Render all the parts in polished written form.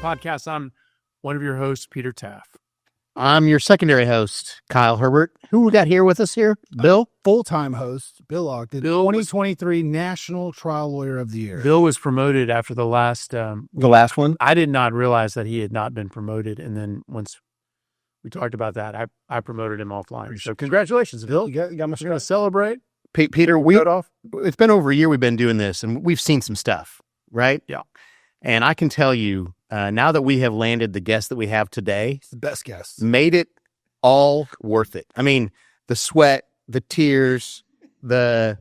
Podcast. I'm one of your hosts, Peter Taff. I'm your secondary host, Kyle Herbert. Who we got here with us here? Bill? Full-time host, Bill Ogden, 2023 National Trial Lawyer of the Year. Bill was promoted after the last one? I did not realize that he had not been promoted. And then once we talked about that, I promoted him offline. So congratulations, Bill. You got We're going to celebrate. Peter, it's been over a year we've been doing this, and we've seen some stuff, right? Yeah. And I can tell you, now that we have landed the guest that we have today, It's the best guest. made it all worth it. I mean, the sweat, the tears, the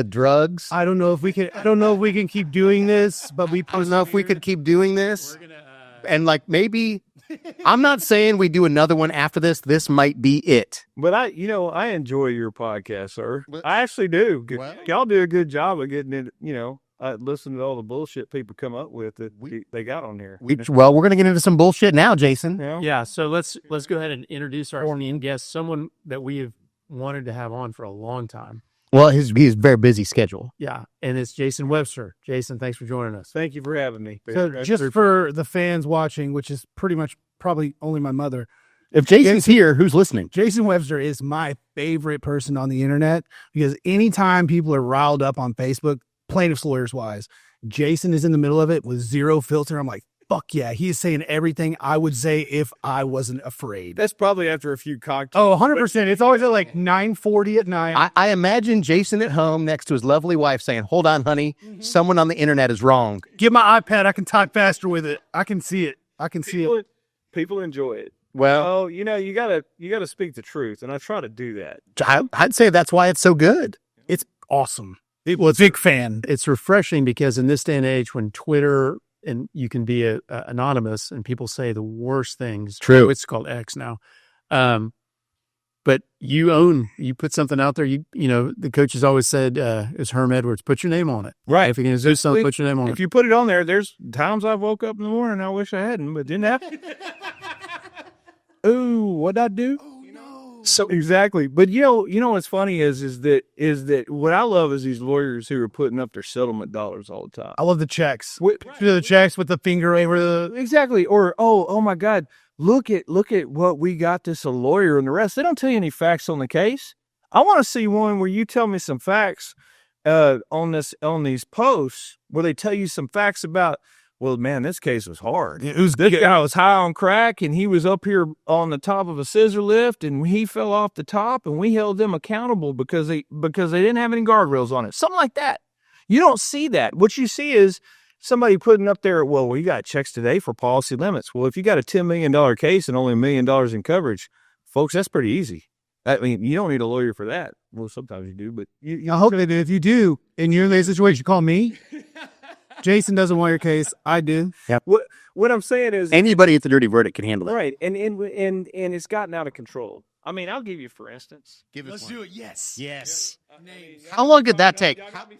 drugs. I don't know if we can keep doing this, but I don't know if we could keep doing this. And like maybe, I'm not saying we do another one after this. This might be it. But I enjoy your podcast, sir. But- I actually do. Well- Y'all do a good job of getting it, listen to all the bullshit people come up with that they got on here. Well, we're going to get into some bullshit now, Jason. Yeah. So let's go ahead and introduce our main guest, someone that we have wanted to have on for a long time. Well, he's very busy schedule. Yeah. And it's Jason Webster. Jason, thanks for joining us. Thank you for having me. So just for the fans watching, which is pretty much probably only my mother, If Jason's here, who's listening? Jason Webster is my favorite person on the internet because anytime people are riled up on Facebook, plaintiffs lawyers wise, Jason is in the middle of it with zero filter. I'm like, fuck yeah. He's saying everything I would say if I wasn't afraid. That's probably after a few cocktails. Oh, 100%. It's always at like 9:40 at night. I imagine Jason at home next to his lovely wife saying, hold on, honey, someone on the internet is wrong. Give my iPad. I can type faster with it. I can see it. I can see it. People enjoy it. Well, Oh, you gotta speak the truth, and I try to do that. I'd say that's why it's so good. It's awesome. Big fan. It's refreshing because in this day and age when Twitter and you can be anonymous and people say the worst things. True. It's called X now. But you put something out there. The coaches always said, it's Herm Edwards, put your name on it. Right. If you're going to do something, put your name on If it. you put it on there, there's times I've woke up in the morning, I wish I hadn't, but didn't happen. Ooh, what'd I do? So exactly. But you know what's funny is that what I love is these lawyers who are putting up their settlement dollars all the time. I love the checks. The checks with the finger over the. Exactly. Or oh my God, look at what we got this a lawyer and the rest. They don't tell you any facts on the case. I want to see one where you tell me some facts on these posts where they tell you some facts about. Well, man, this case was hard. This guy was high on crack, and he was up here on the top of a scissor lift, and he fell off the top, and we held them accountable because they didn't have any guardrails on it. Something like that. You don't see that. What you see is somebody putting up there, well, we got checks today for policy limits. Well, if you got a $10 million case and only $1 million in coverage, folks, that's pretty easy. I mean, you don't need a lawyer for that. Well, sometimes you do, but I hope they do. If you do, and you're in that situation, call me. Jason doesn't want your case. I do. Yep. What I'm saying is Anybody at the dirty verdict can handle it. right, and it's gotten out of control. I mean, I'll give you for instance. Let's do it. Yes. How long did that take?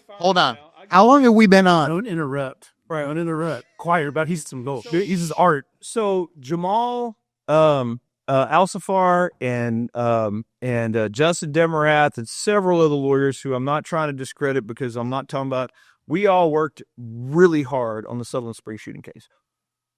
Hold on. How long have we been on? Don't interrupt. Right. Don't interrupt. Quiet about he's some gold. He's his art. So Jamal, Alsafar, and Justin Demarath, and several other lawyers who I'm not trying to discredit because I'm not talking about. We all worked really hard on the Sutherland Springs shooting case.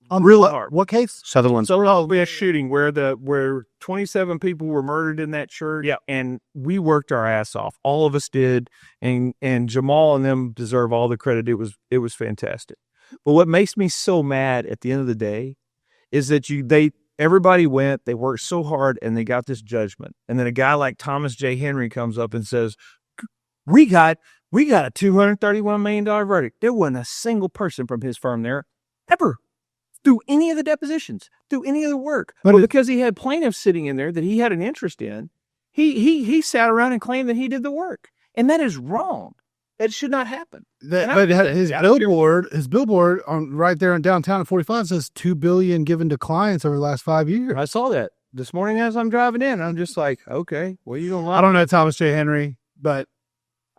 Really hard. What case? Sutherland. So we had shooting where 27 people were murdered in that church. Yeah. And we worked our ass off. All of us did. And Jamal and them deserve all the credit. It was fantastic. But what makes me so mad at the end of the day is that everybody went, they worked so hard, and they got this judgment. And then a guy like Thomas J. Henry comes up and says, we got a $231 million verdict. There wasn't a single person from his firm there ever through any of the depositions, through any of the work. But because he had plaintiffs sitting in there that he had an interest in, he sat around and claimed that he did the work. And that is wrong. That should not happen. But his billboard on right there in downtown at 45 says $2 billion given to clients over the last 5 years. I saw that this morning as I'm driving in. I'm just like, okay, well, you don't like. I don't know Thomas J. Henry, but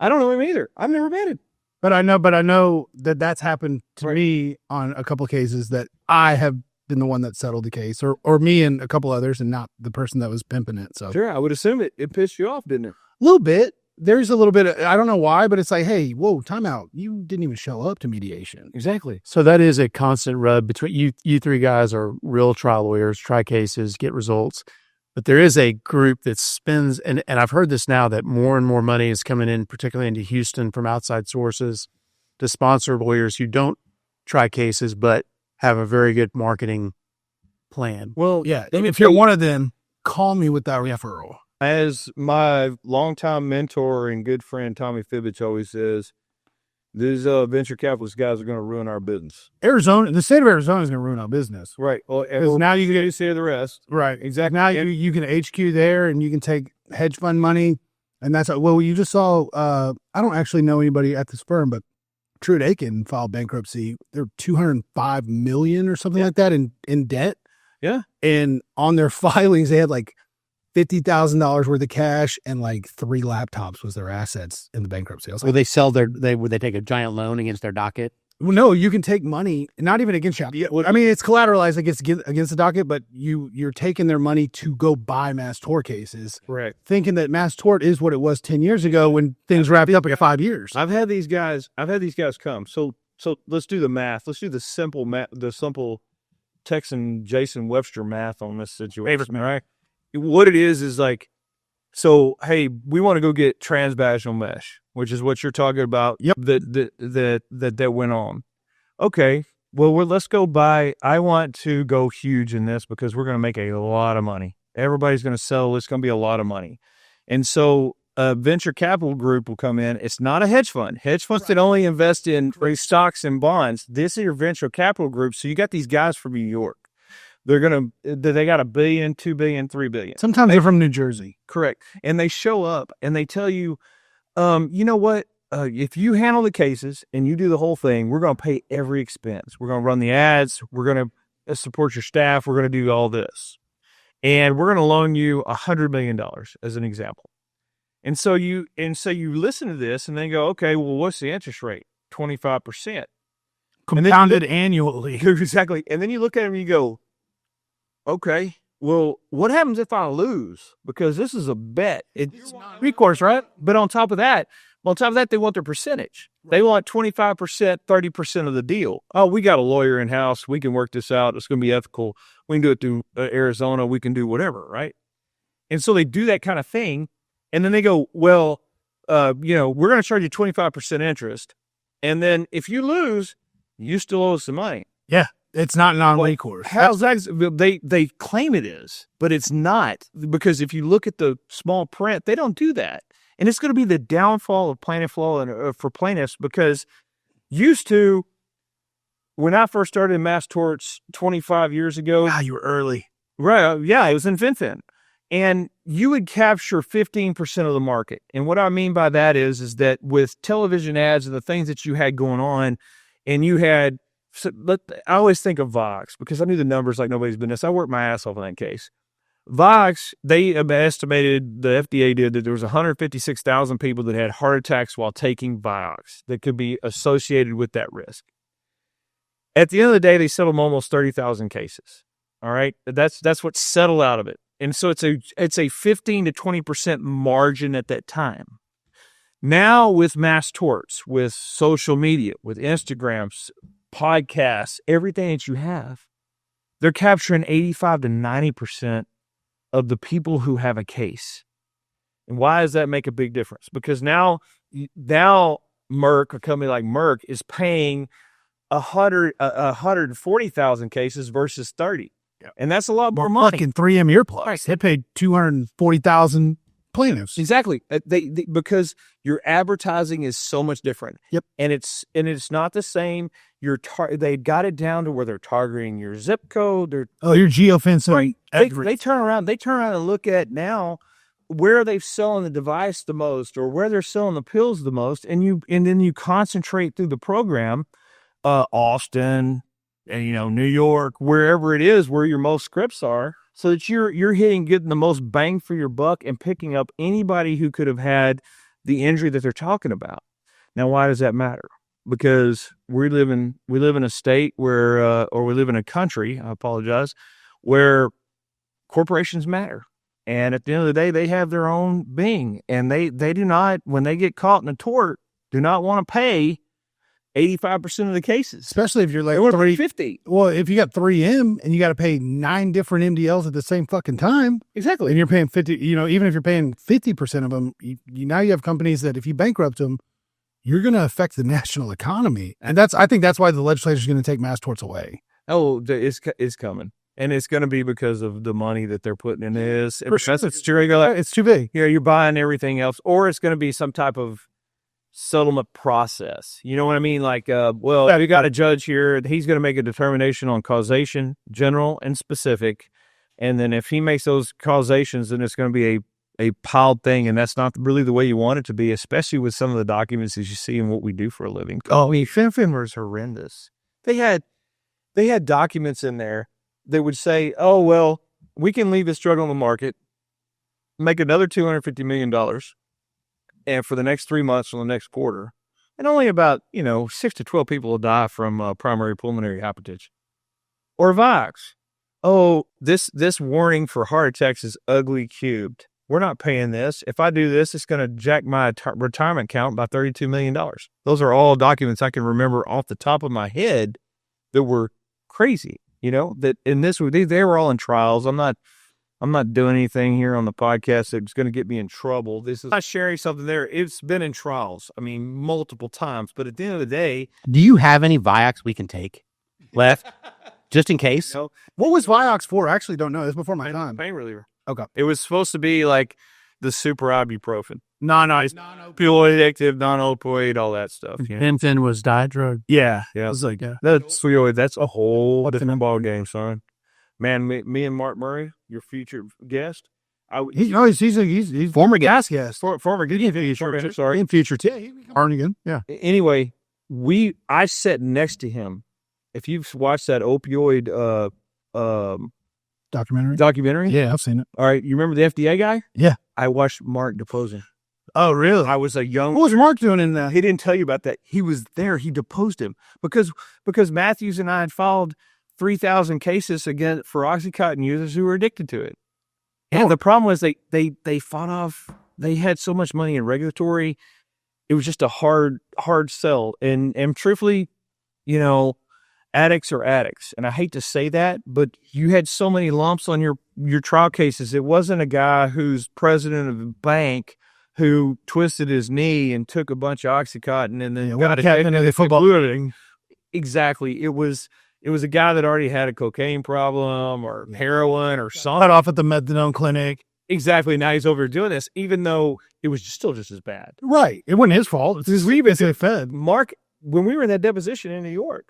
I don't know him either. I've never met him. But I know that that's happened to me on a couple of cases that I have been the one that settled the case, or me and a couple others, and not the person that was pimping it. So sure, I would assume it pissed you off, didn't it? a little bit, there's a little bit of, I don't know why, but it's like, hey, whoa, time out. You didn't even show up to mediation. Exactly. So that is a constant rub between you. You three guys are real trial lawyers, try cases, get results. But there is a group that spends, and I've heard this now, that more and more money is coming in, particularly into Houston from outside sources, to sponsor lawyers who don't try cases but have a very good marketing plan. Well, yeah. If you're one of them, call me with that referral. As my longtime mentor and good friend Tommy Fibbage always says, these venture capitalist guys are going to ruin our business. The state of Arizona is going to ruin our business. Right. Well, now you can say the rest. Right. Exactly. Now you can HQ there, and you can take hedge fund money, and that's well. You just saw. I don't actually know anybody at this firm, but Truett Aiken filed bankruptcy. They're $205 million or something like that in debt. Yeah. And on their filings, they had like $50,000 worth of cash and like 3 laptops was their assets in the bankruptcy. I was like, Will they sell would they take a giant loan against their docket? well, no, you can take money, not even against you. I mean, it's collateralized against the docket, but you're taking their money to go buy mass tort cases. Correct. Thinking that mass tort is what it was 10 years ago when things wrapped up in 5 years. I've had these guys come. So let's do the math. Let's do the simple Texan Jason Webster math on this situation. Right. What it is like, so, hey, we want to go get transvaginal mesh, which is what you're talking about. Yep. That went on. Okay. Well, let's go buy. I want to go huge in this because we're going to make a lot of money. Everybody's going to sell. It's going to be a lot of money. And so a venture capital group will come in. It's not a hedge fund. Hedge funds that only invest in stocks and bonds. This is your venture capital group. So you got these guys from New York. They got $1 billion, $2 billion, $3 billion. Sometimes they're from New Jersey. Correct. And they show up and they tell you, you know what? If you handle the cases and you do the whole thing, we're going to pay every expense. We're going to run the ads. We're going to support your staff. We're going to do all this. And we're going to loan you $100 million as an example. And so you listen to this and then go, okay, well, what's the interest rate? 25%. Compounded annually. Exactly. And then you look at them and you go, okay, well, what happens if I lose? Because this is a bet. It's recourse, right? But on top of that, they want their percentage. They want 25%, 30% of the deal. Oh, we got a lawyer in-house. We can work this out. It's going to be ethical. We can do it through Arizona. We can do whatever, right? And so they do that kind of thing. And then they go, well, we're going to charge you 25% interest. And then if you lose, you still owe us some money. Yeah. It's not non-recourse. How's that? They claim it is, but it's not, because if you look at the small print, they don't do that. And it's going to be the downfall of plaintiff law and for plaintiffs, because used to, when I first started in mass torts 25 years ago. Wow, you were early. Right. Yeah, it was in FinFin. And you would capture 15% of the market. And what I mean by that is that with television ads and the things that you had going on, and you had, I always think of Vioxx because I knew the numbers like nobody's business. I worked my ass off in that case. Vioxx, they estimated, the FDA did, that there was 156,000 people that had heart attacks while taking Vioxx that could be associated with that risk. At the end of the day, they settled almost 30,000 cases. All right. That's what settled out of it. And so it's a 15 to 20% margin at that time. Now with mass torts, with social media, with Instagrams, podcasts, everything that you have, they're capturing 85 to 90% of the people who have a case. And why does that make a big difference? Because now Merck, a company like Merck, is paying 140,000 cases versus 30. Yeah. And that's a lot more money. Fucking 3M earplugs. Right. They paid 240,000 plaintiffs. Exactly. They because your advertising is so much different. Yep. And it's not the same. They got it down to where they're targeting your zip code. Your geofencing. Right. They turn around and look at now where they're selling the device the most or where they're selling the pills the most, and then you concentrate through the program, Austin, and New York, wherever it is where your most scripts are, so that you're getting the most bang for your buck and picking up anybody who could have had the injury that they're talking about. Now, why does that matter? Because we live in a state where, or we live in a country, I apologize, where corporations matter. And at the end of the day, they have their own being, and they do not, when they get caught in a tort, do not want to pay 85% of the cases. Especially if you're like They want to pay 3 50. Well, if you got 3M and you got to pay 9 different MDLs at the same fucking time, Exactly. and you're paying 50, even if you're paying 50% of them, now you have companies that if you bankrupt them, you're going to affect the national economy. And I think that's why the legislature is going to take mass torts away. Oh, it's coming. And it's going to be because of the money that they're putting in this. It's too big. You're buying everything else, or it's going to be some type of settlement process. You know what I mean? Like, you got a judge here. He's going to make a determination on causation, general and specific. And then if he makes those causations, then it's going to be a piled thing. And that's not really the way you want it to be, especially with some of the documents that you see in what we do for a living. Oh, I mean, FinFin was horrendous. They had documents in there that would say, oh, well, we can leave this drug on the market, make another $250 million, and for the next 3 months or the next quarter, and only about, 6 to 12 people will die from primary pulmonary hypertension. Or Vioxx. Oh, this warning for heart attacks is ugly cubed. We're not paying this. If I do this, it's going to jack my retirement account by $32 million. Those are all documents I can remember off the top of my head that were crazy. That in this, they were all in trials. I'm not doing anything here on the podcast that's going to get me in trouble. This is not sharing something there. It's been in trials. I mean, multiple times. But at the end of the day, Do you have any Vioxx we can take left, just in case? no, What was Vioxx for? I actually don't know. It's before my time. pain reliever. Okay. It was supposed to be like the super ibuprofen. No. It's opioid addictive, non-opioid, all that stuff. FinFin was diet drug. Yeah. It was like, That's a whole different ball game, son. Man, me and Mark Murray, your future guest. he's former guest. Former guest. Sorry. In future too. He can come on again. Yeah. Anyway, I sat next to him. If you've watched that opioid Documentary. Yeah, I've seen it. all right, you remember the FDA guy? Yeah. I watched Mark depose him. Oh, really? I was a young. What was Mark doing in that? He didn't tell you about that. He was there. He deposed him because Matthews and I had filed 3,000 cases against for OxyContin users who were addicted to it. And the problem was they fought off. They had so much money in regulatory. It was just a hard sell. And truthfully, addicts are addicts. And I hate to say that, but you had so many lumps on your trial cases. It wasn't a guy who's president of a bank who twisted his knee and took a bunch of OxyContin and then got a football. Exactly. It was a guy that already had a cocaine problem or heroin or something. Cut off at the methadone clinic. Exactly. Now he's over doing this, even though it was still just as bad. Right. It wasn't his fault. It's his basically fed. Mark, when we were in that deposition in New York,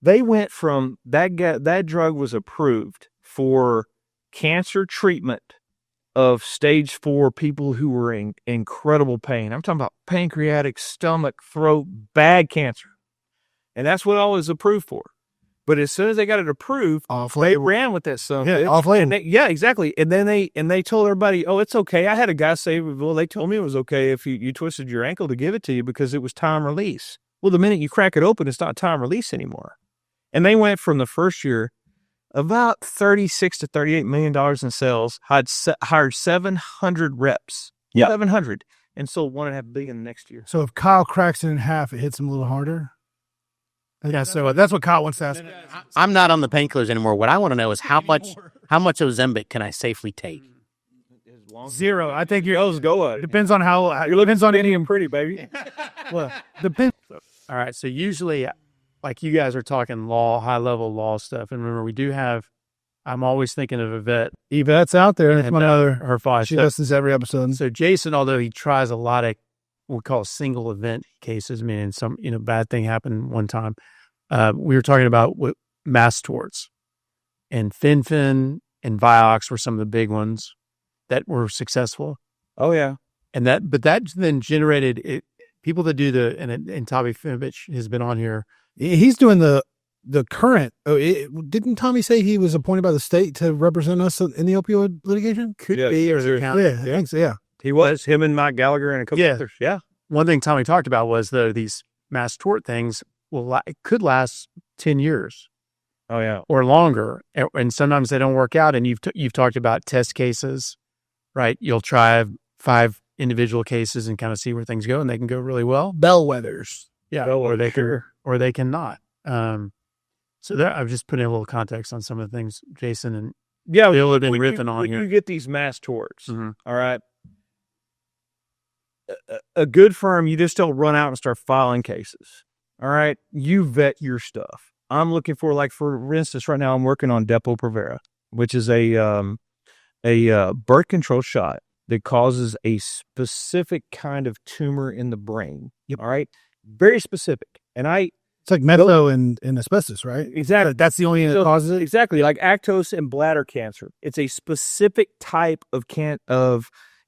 they went from that drug was approved for cancer treatment of stage 4 people who were in incredible pain. I'm talking about pancreatic, stomach, throat, bad cancer. And that's what all was approved for. But as soon as they got it approved, they ran with that son. Yeah, off label. Yeah, exactly. And then they told everybody, oh, it's okay. I had a guy say, well, they told me it was okay if you twisted your ankle to give it to you because it was time release. Well, the minute you crack it open, it's not time release anymore. And they went from the first year about $36 to $38 million in sales, hired 700 reps. Yeah. 700. And sold $1.5 billion next year. So if Kyle cracks it in half, it hits him a little harder. Yeah, so that's what Kyle wants to ask. I'm not on the painkillers anymore. What I want to know is how much Ozempic can I safely take? 0. I think you're. Those go. Depends on how. You're looking on any and pretty, baby. Well, depends. All right. So usually, like you guys are talking law, high level law stuff. And remember, I'm always thinking of Yvette. Yvette's out there. That's And, one other. Her five. She listens to every episode. So Jason, although he tries a lot of what we call single event cases, meaning some bad thing happened one time, we were talking about mass torts, and FinFin and Vioxx were some of the big ones that were successful. Oh yeah, and that then generated it. People that do and Tommy Finovich has been on here. He's doing the current. Didn't Tommy say he was appointed by the state to represent us in the opioid litigation? Could be, or I think so. Yeah, he was. Him and Mike Gallagher and a couple others. Yeah. One thing Tommy talked about was these mass tort things it could last 10 years. Oh yeah, or longer, and sometimes they don't work out. And you've talked about test cases right? You'll try 5 individual cases and kind of see where things go, and they can go really well. Bellwethers. Yeah, or they can not. So there, I've just put in a little context on some of the things Jason and Bill have been riffing on here. You get these mass torts, Mm-hmm. all right? A good firm, you just don't run out and start filing cases, all right? You vet your stuff. I'm looking for, like, for instance, right now I'm working on Depo-Provera, which is a birth control shot that causes a specific kind of tumor in the brain. Yep. All right, very specific. And It's like metho and asbestos, right? exactly That's the only thing that causes it. exactly like actose and bladder cancer. It's a specific type of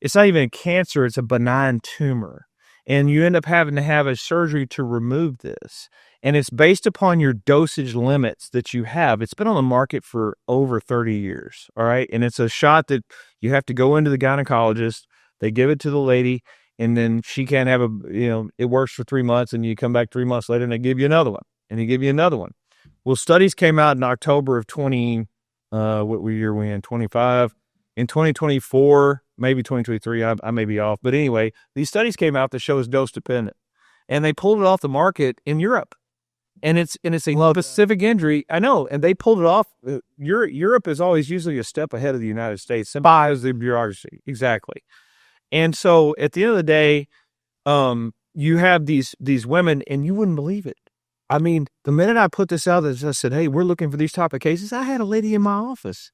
it's not even a cancer; it's a benign tumor, and you end up having to have a surgery to remove this. And it's based upon your dosage limits that you have. It's been on the market for over 30 years. All right. And it's a shot that you have to go into the gynecologist. They give it to the lady, and then she can't have it works for 3 months, and you come back 3 months later and they give you another one, and they give you another one. Well, studies came out in October of 20, what year we in? 25. In 2024, maybe 2023, I may be off. But anyway, these studies came out that shows dose dependent, and they pulled it off the market in Europe. And it's a specific injury. I know. And they pulled it off. Europe is always usually a step ahead of the United States by the bureaucracy. Exactly. And so at the end of the day, you have these women, and you wouldn't believe it. I mean, the minute I put this out, I said, hey, we're looking for these type of cases. I had a lady in my office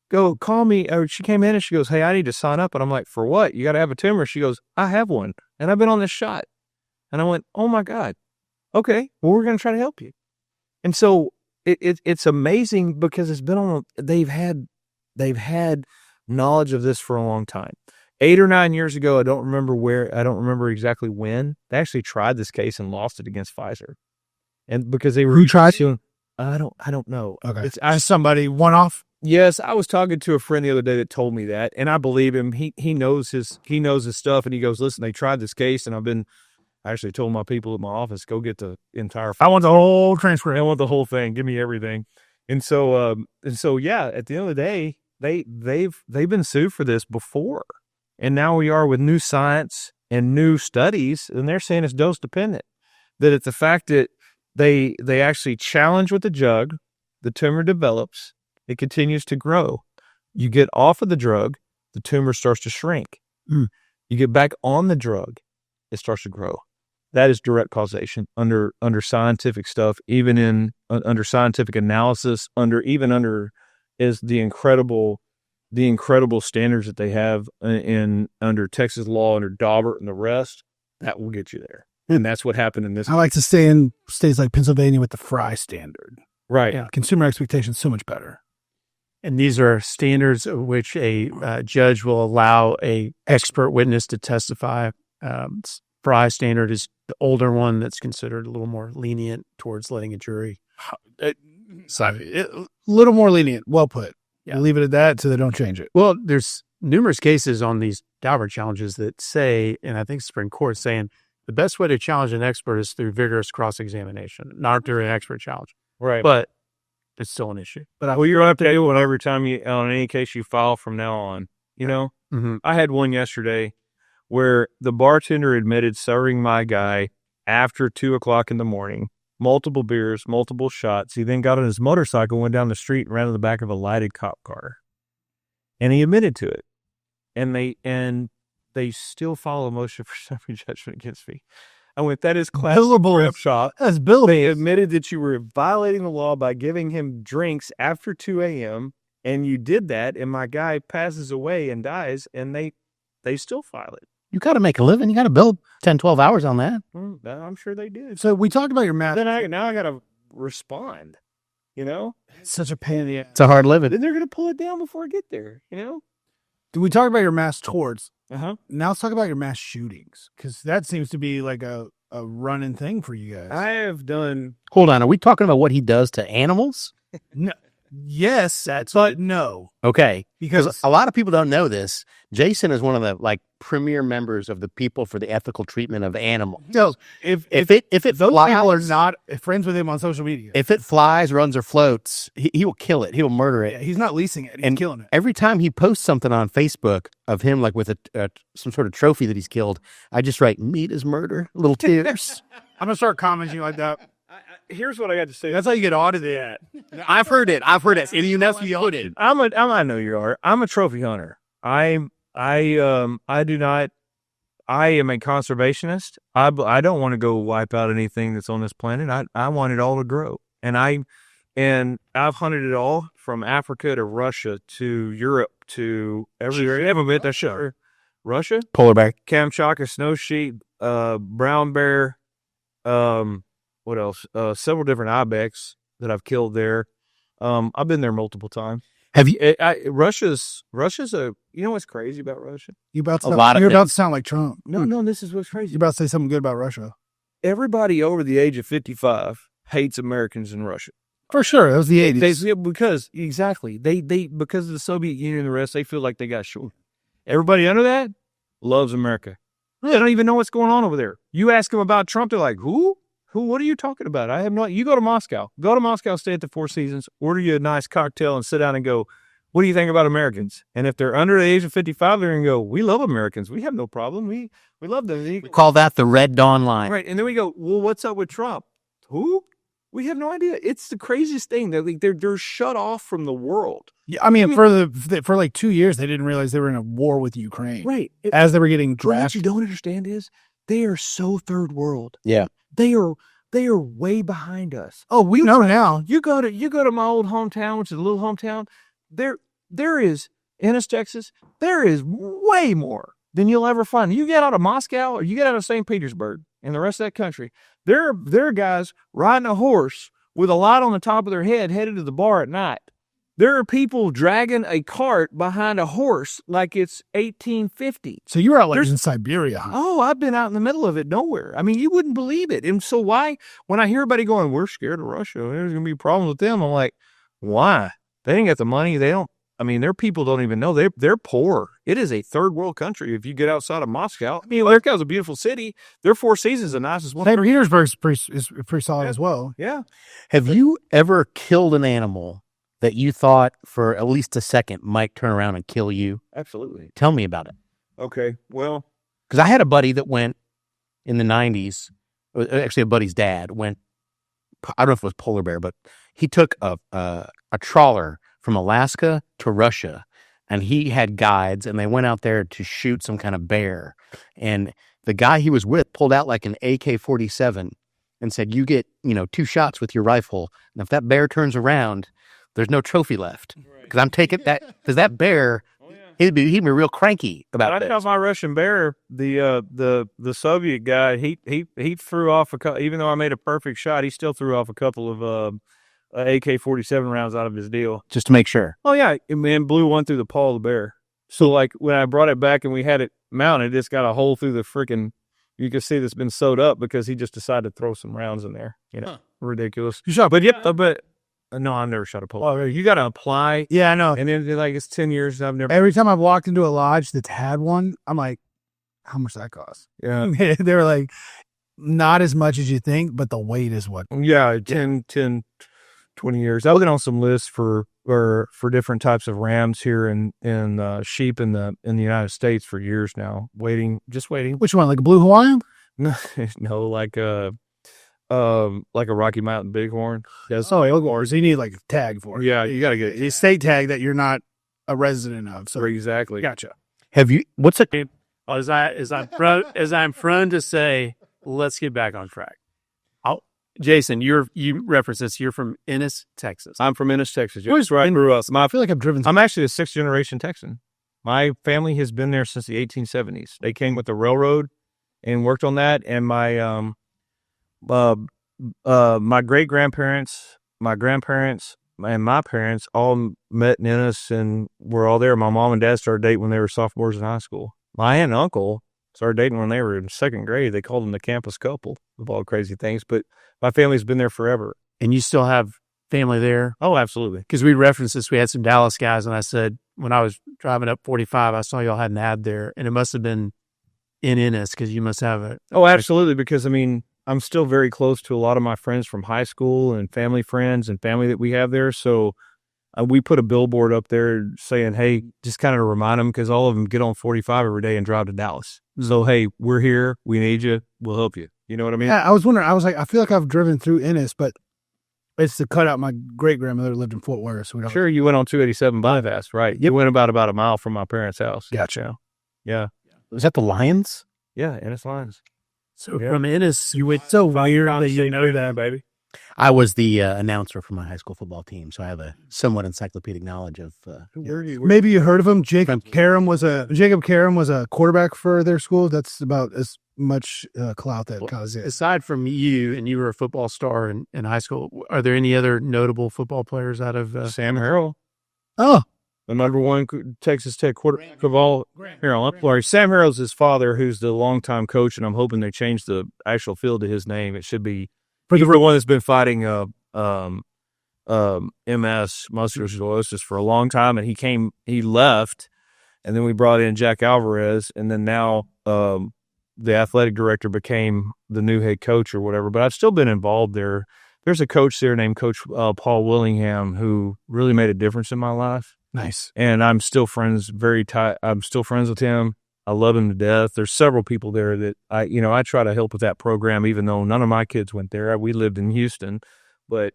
go call me, or she came in and she goes, hey, I need to sign up. And I'm like, for what? You got to have a tumor. She goes, I have one. And I've been on this shot. And I went, oh my God. Okay, well, we're going to try to help you. And so it's amazing because it's been they've had knowledge of this for a long time. 8 or 9 years ago, I don't remember exactly when, they actually tried this case and lost it against Pfizer. And because they were... Who tried to? I don't know. Okay. Somebody one off? Yes, I was talking to a friend the other day that told me that, and I believe him. He knows his stuff, and he goes, listen, they tried this case, and I actually told my people at my office, go get the entire... I want the whole transcript. I want the whole thing. Give me everything. And so, yeah, at the end of the day, they've been sued for this before. And now we are with new science and new studies, and they're saying it's dose dependent. That it's the fact that they actually challenge with the drug, the tumor develops, it continues to grow. You get off of the drug, the tumor starts to shrink. You get back on the drug, it starts to grow. That is direct causation under scientific stuff, even under scientific analysis, under is the incredible standards that they have under Texas law, under Daubert and the rest. That will get you there, and that's what happened in this. I like to stay in states like Pennsylvania with the Fry standard. Right. Yeah, consumer expectations so much better. And these are standards of which a judge will allow a expert witness to testify. Fry standard is the older one that's considered a little more lenient towards letting a jury. A little more lenient. Well put. Yeah. We'll leave it at that so they don't change it. Well, there's numerous cases on these Daubert challenges that say, and I think Supreme Court saying, the best way to challenge an expert is through vigorous cross-examination, not through an expert challenge. Right. But it's still an issue. But you're going to have to do it every time on any case you file from now on. You know? Mm-hmm. I had one yesterday where the bartender admitted serving my guy after 2:00 in the morning, multiple beers, multiple shots. He then got on his motorcycle, went down the street, and ran to the back of a lighted cop car. And he admitted to it. And they still file a motion for summary judgment against me. I went, that is billable shot. That's billable. They admitted that you were violating the law by giving him drinks after 2 a.m., and you did that, and my guy passes away and dies, and they still file it. You got to make a living. You got to build 10, 12 hours on that. I'm sure they did. So we talked about your math. Then now I got to respond, you know? It's such a pain in the ass. It's a hard living. Then they're going to pull it down before I get there, you know? Do we talk about your mass torts? Uh-huh. Now let's talk about your mass shootings, because that seems to be like a running thing for you guys. I have done... Hold on. Are we talking about what he does to animals? No. Yes, but no. Okay. Because A lot of people don't know this. Jason is one of the premier members of the People for the Ethical Treatment of Animals. no, if If it those flies, people are not friends with him on social media, if it flies, runs, or floats, he will kill it. He will murder it. yeah, he's not leasing it. He's killing it. Every time he posts something on Facebook of him with some sort of trophy that he's killed, I just write "meat is murder," little tears. I'm gonna start commenting like that. Here's what I got to say. That's how you get audited at. I've heard it. And you know you own it. I know you are. I'm a trophy hunter. I am a conservationist. I don't want to go wipe out anything that's on this planet. I want it all to grow. And I've hunted it all from Africa to Russia to Europe to everywhere. I haven't been to show. Russia, Polar bear, Kamchatka, snow sheep, brown bear, what else? Several different ibex that I've killed there. I've been there multiple times. Have you? Russia's you know what's crazy about Russia? You're about to sound like Trump. No, this is what's crazy. You're about to say something good about Russia. Everybody over the age of 55 hates Americans in Russia. For sure. That was the 80s. Because of the Soviet Union and the rest, they feel like they got short. Everybody under that loves America. They don't even know what's going on over there. You ask them about Trump, they're like, who? What are you talking about? I have no. You go to Moscow, stay at the Four Seasons, order you a nice cocktail, and sit down and go, what do you think about Americans? And if they're under the age of 55, they're going to go, we love Americans. We have no problem. We love them. We call that the Red Dawn line. Right. And then we go, well, what's up with Trump? Who? We have no idea. It's the craziest thing. They're shut off from the world. Yeah, I mean, for like 2 years, they didn't realize they were in a war with Ukraine. Right. As they were getting drafted. What you don't understand is they are so third world. Yeah. They are way behind us. Oh, we know now. You go to my old hometown, which is a little hometown. There is Ennis, Texas. There is way more than you'll ever find. You get out of Moscow or you get out of St. Petersburg and the rest of that country. There are guys riding a horse with a light on the top of their head headed to the bar at night. There are people dragging a cart behind a horse like it's 1850. So you were out in Siberia. Huh? Oh, I've been out in the middle of it nowhere. I mean, you wouldn't believe it. And so when I hear everybody going, we're scared of Russia, there's going to be problems with them, I'm like, why? They ain't got the money. Their people don't even know. They're poor. It is a third world country if you get outside of Moscow. I mean, Moscow's a beautiful city. Their Four Seasons is the nicest one. St. Petersburg is pretty solid as well. Yeah. Have you ever killed an animal that you thought for at least a second might turn around and kill you? Absolutely. Tell me about it. Okay. Well, because I had a buddy that went in the 90s. Actually, a buddy's dad went. I don't know if it was polar bear, but he took a trawler from Alaska to Russia, and he had guides, and they went out there to shoot some kind of bear. And the guy he was with pulled out like an AK-47 and said, "You get 2 shots with your rifle, and if that bear turns around, there's no trophy left, because I'm taking that, because that bear, he'd be real cranky about this." I shot my Russian bear. The Soviet guy, he threw off even though I made a perfect shot, he still threw off a couple of AK-47 rounds out of his deal, just to make sure. Oh yeah, and blew one through the paw of the bear. So like when I brought it back and we had it mounted, it's got a hole through the freaking. You can see that's been sewed up because he just decided to throw some rounds in there. Ridiculous. You shot, but no, I've never shot a pole. Oh, you got to apply. Yeah, I know. And then it's 10 years. I've never. Every time I've walked into a lodge that's had one, I'm like, how much that cost? Yeah. They were like, not as much as you think, but the weight is what. Yeah, 10, 20 years. I was looking on some lists for different types of rams here in sheep in the United States for years now. Just waiting. Which one? Like a blue Hawaiian? No, like a Rocky Mountain Bighorn. Yes. Oh, Bighorns. You need like a tag for it. Yeah, you got to get a state tag that you're not a resident of. So exactly. Gotcha. Have you? What's it? As I'm prone to say, let's get back on track. Jason, you reference this. You're from Ennis, Texas. I'm from Ennis, Texas. Who's right? I feel like I've driven. I'm actually a 6th generation Texan. My family has been there since the 1870s. They came with the railroad and worked on that. And my my great grandparents, my grandparents, and my parents all met in Ennis and were all there. My mom and dad started dating when they were sophomores in high school. My aunt and uncle started dating when they were in 2nd grade. They called them the campus couple of all crazy things. But my family's been there forever. And you still have family there? Oh, absolutely. Because we referenced this. We had some Dallas guys, and I said, when I was driving up 45, I saw y'all had an ad there, and it must have been in Ennis because you must have a. Oh, absolutely. Because, I mean, I'm still very close to a lot of my friends from high school and family friends and family that we have there. So we put a billboard up there saying, hey, just kind of to remind them, because all of them get on 45 every day and drive to Dallas. So, hey, we're here. We need you. We'll help you. You know what I mean? Yeah, I was wondering. I was like, I feel like I've driven through Ennis, but it's the cutout. My great grandmother lived in Fort Worth. So we don't. Sure, you went on 287 bypass, right? You went about a mile from my parents' house. Gotcha. Yeah. Was that the Lions? Yeah, Ennis Lions. So from Ennis, You went so weird that you know that, baby. I was the announcer for my high school football team, so I have a somewhat encyclopedic knowledge of. Maybe you heard of him. Jacob From- Karam was a quarterback for their school. That's about as much clout that causes it. aside from you, and you were a football star in high school, are there any other notable football players out of Sam Harrell, Oh, the number one Texas Tech quarterback of all. Harrell, I'm sorry. Sam Harrell's his father, who's the longtime coach, and I'm hoping they change the actual field to his name. It should be for the one that's been fighting MS, muscular sclerosis, for a long time, and he left, and then we brought in Jack Alvarez, and then now the athletic director became the new head coach or whatever. But I've still been involved there. There's a coach there named Coach Paul Willingham who really made a difference in my life. nice. And I'm still friends, very tight. I'm still friends with him. I love him to death. There's several people there that I try to help with that program, even though none of my kids went there. We lived in Houston, but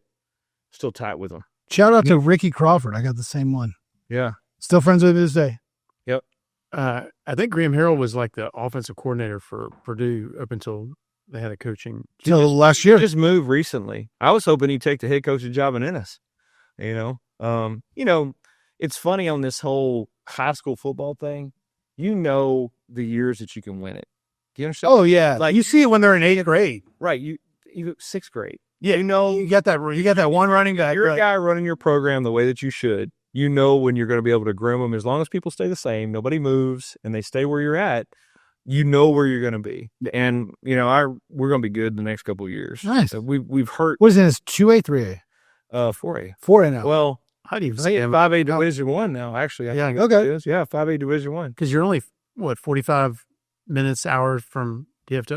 still tight with them. Shout out to Ricky Crawford. I got the same one. Yeah. Still friends with him to this day. I think Graham Harrell was like the offensive coordinator for Purdue up until they had a coaching. Till last year. Just moved recently. I was hoping he'd take the head coaching job in Ennis. It's funny on this whole high school football thing. The years that you can win it. Do you understand? Oh yeah, Like, you see it when they're in 8th grade. Right. You sixth grade. Yeah, you got that one running guy. You're You're a guy running your program the way that you should. You know when you're going to be able to groom them. As long as people stay the same, nobody moves, and they stay where you're at, you know where you're going to be. And we're going to be good the next couple of years. Nice. We've hurt What is it? It's 2A, 3A, 4A. 4A now. Well, How do you I think it's 5A Division 1 now, actually. I think okay. it is. Yeah, 5A Division 1. Because you're only 45 minutes, hours from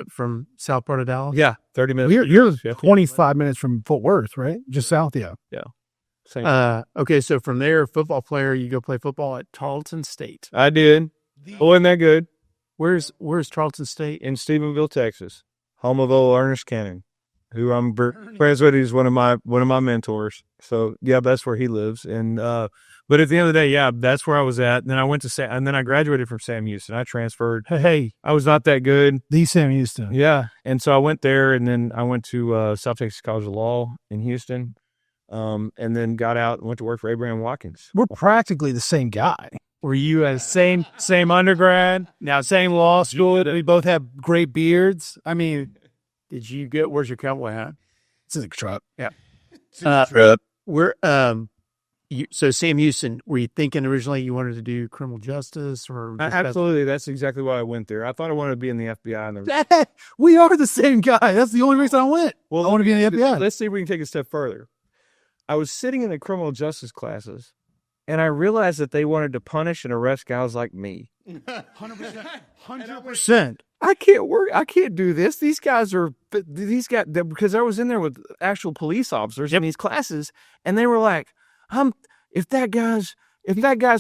from south part of Dallas? Yeah, 30 minutes. You're 25 minutes from Fort Worth, right? Just south, yeah. Same. Okay, so from there, football player, you go play football at Tarleton State. I did. Wasn't that good? Where's Tarleton State? In Stephenville, Texas, home of old Ernest Cannon, who I'm friends with. He's one of my mentors. So yeah, that's where he lives. And but at the end of the day, yeah, that's where I was at. And then I went to and then I graduated from Sam Houston. I transferred. Hey, I was not that good. the Sam Houston. Yeah, and so I went there, and then I went to South Texas College of Law in Houston, and then got out and went to work for Abraham Watkins. We're practically the same guy. Were you at same undergrad? Now same law school. We both have great beards. I mean, Did you get? Where's your cowboy hat? it's in the truck. So Sam Houston, were you thinking originally you wanted to do criminal justice or Absolutely, that's exactly why I went there. I thought I wanted to be in the FBI. And We are the same guy. That's the only reason I went. well, I want to be in the FBI. Let's see if we can take it a step further. I was sitting in the criminal justice classes, and I realized that they wanted to punish and arrest guys like me. 100%. I can't work. I can't do this. These guys, because I was in there with actual police officers in these classes, and they were like, if that guy's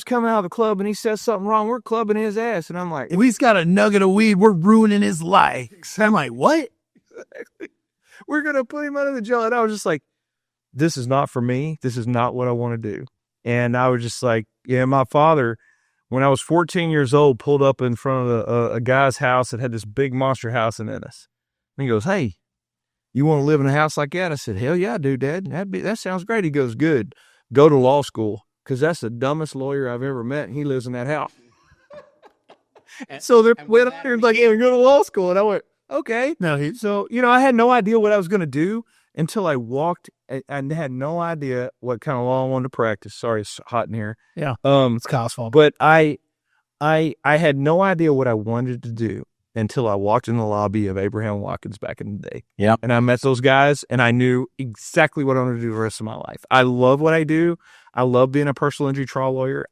coming out of the club and he says something wrong, we're clubbing his ass. And I'm like, If he's got a nugget of weed, we're ruining his life. I'm like, what? we're going to put him under the jail. And I was just like, this is not for me. This is not what I want to do. And I was just like, yeah, my father, when I was 14 years old, pulled up in front of a guy's house that had this big monster house in Ennis. And he goes, hey, you want to live in a house like that? I said, hell yeah, I do, Dad. That sounds great. He goes, good. Go to law school, because that's the dumbest lawyer I've ever met, and he lives in that house. So they went out there and like, hey, go to law school. And I went, okay. So, I had no idea what I was going to do until I walked. I had no idea what kind of law I wanted to practice. Sorry, it's hot in here. Yeah. It's Kyle's fault. But I had no idea what I wanted to do until I walked in the lobby of Abraham Watkins back in the day. Yeah. And I met those guys, and I knew exactly what I'm going to do the rest of my life. I love what I do. I love being a personal injury trial lawyer.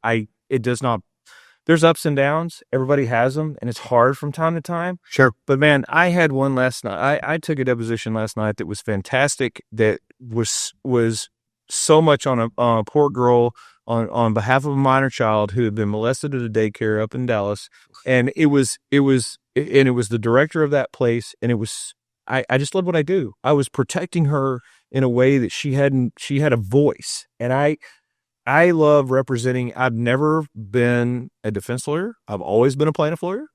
There's ups and downs. Everybody has them, and it's hard from time to time. Sure. But man, I had one last night. I took a deposition last night that was fantastic. That was so much on a poor girl on behalf of a minor child who had been molested at a daycare up in Dallas, and it was the director of that place, and I just love what I do. I was protecting her in a way that she had a voice, and I love representing. I've never been a defense lawyer. I've always been a plaintiff lawyer.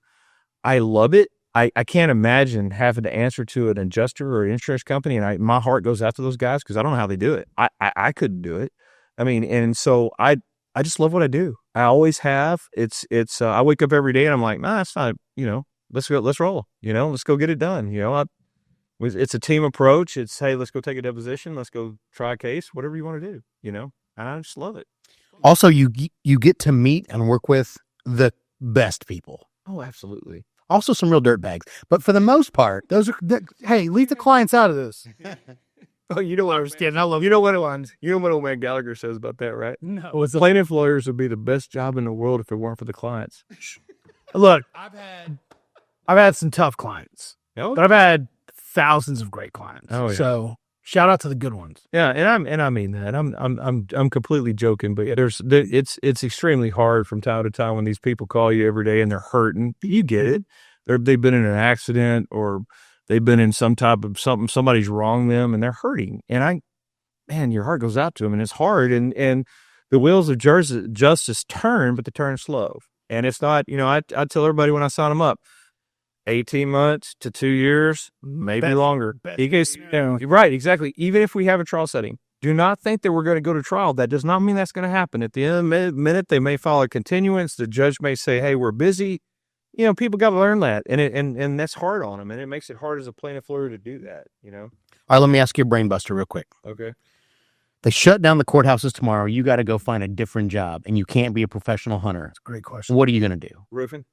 I love it. I can't imagine having to answer to an adjuster or an insurance company, and my heart goes out to those guys because I don't know how they do it. I couldn't do it. I mean, and so I just love what I do. I always have. I wake up every day and I'm like, nah, that's not, let's roll, let's go get it done. It's a team approach. It's, hey, let's go take a deposition. Let's go try a case, whatever you want to do, and I just love it. Also, you get to meet and work with the best people. Oh, absolutely. Also, some real dirtbags. But for the most part, Hey, leave the clients out of this. Oh, you know what I was kidding. I love you know what old man Gallagher says about that, right? No. Plaintiff lawyers would be the best job in the world if it weren't for the clients. Look, I've had some tough clients, Oh, but I've had thousands of great clients. Oh, yeah. So shout out to the good ones. yeah, and I mean that. I'm completely joking, but it's extremely hard from time to time when these people call you every day and they're hurting. You get it. They've been in an accident or they've been in some type of something. Somebody's wronged them and they're hurting. And your heart goes out to them, and it's hard. And the wheels of justice turn, but they turn slow. And it's not. I tell everybody when I sign them up, 18 months to 2 years, maybe longer. Right, exactly. Even if we have a trial setting, do not think that we're going to go to trial. That does not mean that's going to happen. At the end of the minute, they may file a continuance. The judge may say, hey, we're busy. People got to learn that. And that's hard on them. And it makes it hard as a plaintiff lawyer to do that, All right, let me ask you a brain buster real quick. Okay. They shut down the courthouses tomorrow. You got to go find a different job, and you can't be a professional hunter. That's a great question. What are you going to do? Roofing.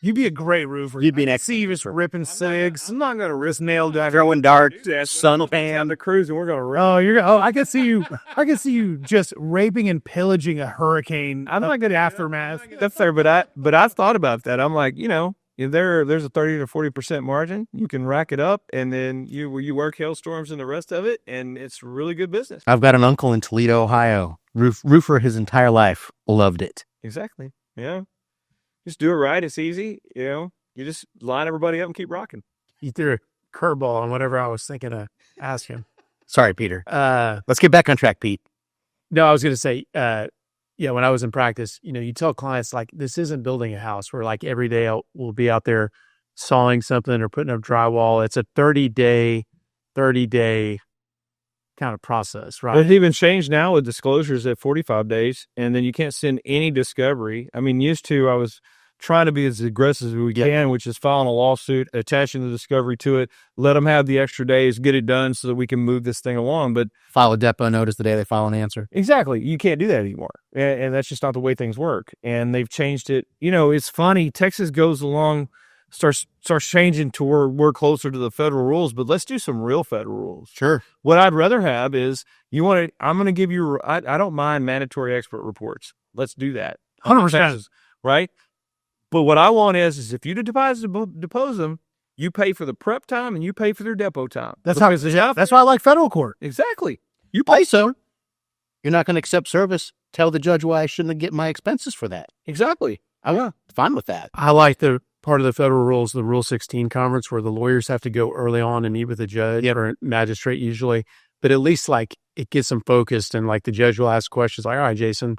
You'd be a great roofer. You'd be an see you just ripping cigs. I'm not going to risk nail down. Throwing darts, suntan. The cruise, and we're going to. I can see you. I can see you just raping and pillaging a hurricane. I'm not good aftermath. That's fair, but I've thought about that. I'm like, there's a 30 to 40% margin. You can rack it up, and then you work hailstorms and the rest of it, and it's really good business. I've got an uncle in Toledo, Ohio. Roofer his entire life. Loved it. Exactly. Yeah. Just do it right. It's easy. You just line everybody up and keep rocking. You threw a curveball on whatever I was thinking to ask him. Sorry, Peter. Let's get back on track, Pete. No, I was going to say, when I was in practice, you tell clients, like, this isn't building a house where, like, every day we'll be out there sawing something or putting up drywall. It's a 30-day kind of process, right? It's even changed now with disclosures at 45 days, and then you can't send any discovery. I mean, used to, I was trying to be as aggressive as we can, which is filing a lawsuit, attaching the discovery to it, let them have the extra days, get it done so that we can move this thing along. But file a depo notice the day they file an answer. Exactly. You can't do that anymore. And that's just not the way things work. And they've changed it. It's funny. Texas goes along, starts changing to where we're closer to the federal rules, but let's do some real federal rules. Sure. What I'd rather have is I'm going to give you, I don't mind mandatory expert reports. Let's do that. 100%. Right? But what I want is if you depose them, you pay for the prep time and you pay for their depo time. That's why I like federal court. Exactly. You pay so. You're not going to accept service. Tell the judge why I shouldn't get my expenses for that. Exactly. I'm fine with that. I like the part of the federal rules, the Rule 16 conference, where the lawyers have to go early on and meet with the judge or a magistrate usually. But at least, like, it gets them focused, and, like, the judge will ask questions like, all right, Jason,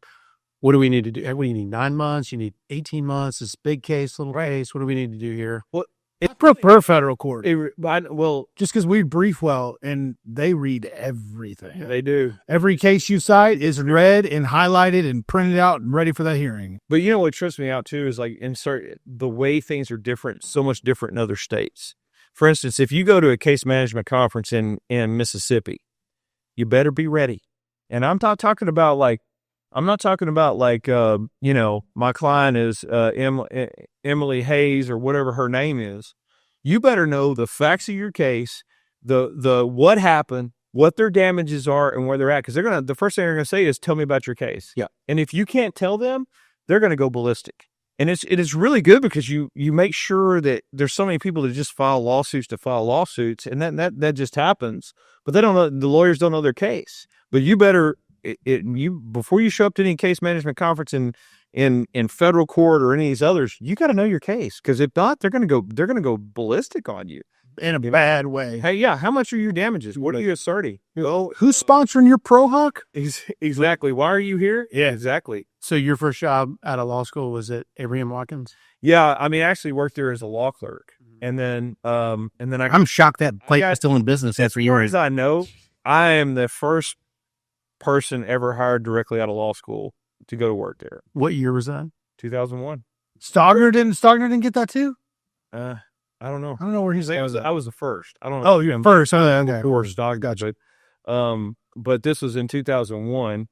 what do we need to do? What do you need, 9 months? You need 18 months? This big case, little case? What do we need to do here? Well, I prefer federal court. Just because we brief well and they read everything. They do. Every case you cite is read and highlighted and printed out and ready for that hearing. But what trips me out too is like the way things are different, so much different in other states. For instance, if you go to a case management conference in Mississippi, you better be ready. And I'm not talking about like I'm not talking about like, my client is Emily Hayes or whatever her name is. You better know the facts of your case, the what happened, what their damages are, and where they're at. Because the first thing they're gonna say is, "Tell me about your case." Yeah. And if you can't tell them, they're gonna go ballistic. And it is really good because you make sure that there's so many people that just file lawsuits to file lawsuits, and that just happens. But they don't know, the lawyers don't know their case. But you better before you show up to any case management conference in federal court or any of these others, you got to know your case, because if not, they're gonna go ballistic on you in a bad way. Hey, yeah, how much are your damages? What are you asserting? Oh, Who's sponsoring your pro hawk? exactly. Why are you here? Yeah. Exactly. So your first job out of law school was at Abraham Watkins? Yeah, I mean, I actually worked there as a law clerk, and then I'm shocked that place is still in business after yours. As I know, I am the first person ever hired directly out of law school to go to work there. What year was that? 2001. Stogner didn't get that too? I don't know. I don't know where he's at. I was the first. I don't know. Oh, you're first. Okay. Before Stogner. Gotcha. But this was in 2001.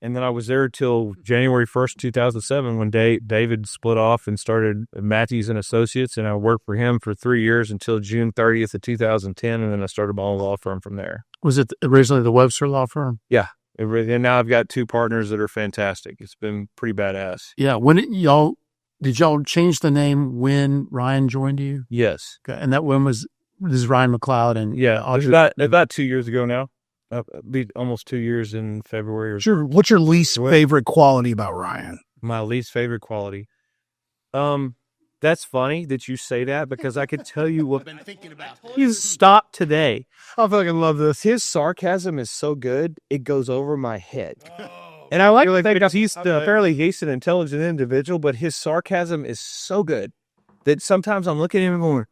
And then I was there till January 1st, 2007, when David split off and started Matthews and Associates. And I worked for him for 3 years until June 30th of 2010. And then I started my own law firm from there. Was it originally the Webster law firm? Yeah. And now I've got 2 partners that are fantastic. It's been pretty badass. Yeah. When did y'all change the name when Ryan joined you? Yes. Okay. And that when this is Ryan McLeod, and about 2 years ago now. Be almost 2 years in February. What's your least favorite quality about Ryan? My least favorite quality. That's funny that you say that, because I could tell you what I've been thinking about. He's stopped today. I fucking love this. His sarcasm is so good, it goes over my head. And I like to think that he's a fairly decent, intelligent individual, but his sarcasm is so good that sometimes I'm looking at him and going,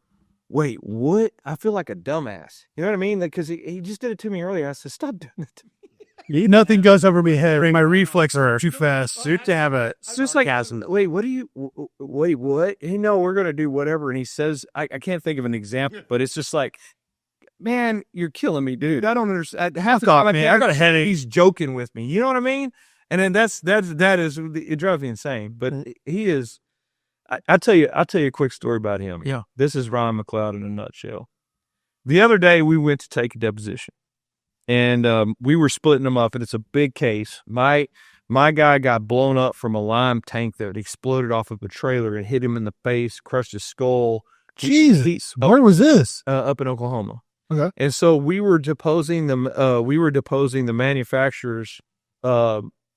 wait, what? I feel like a dumbass. You know what I mean? Because he just did it to me earlier. I said, stop doing it to me. Nothing goes over my head. My reflexes are too fast. Suit to have a sarcasm. Like, wait, what? We're going to do whatever. And he says, I can't think of an example, but it's just like, man, you're killing me, dude. I don't understand. Half the time, man, I got a headache. He's joking with me. You know what I mean? And then it drives me insane. But he is. I'll tell you a quick story about him. Yeah. This is Ryan McLeod in a nutshell. The other day we went to take a deposition, and we were splitting them up, and it's a big case. My guy got blown up from a lime tank that exploded off of a trailer and hit him in the face, crushed his skull. Jesus. Where was this? Up in Oklahoma. Okay. And so we were deposing them. We were deposing the manufacturer's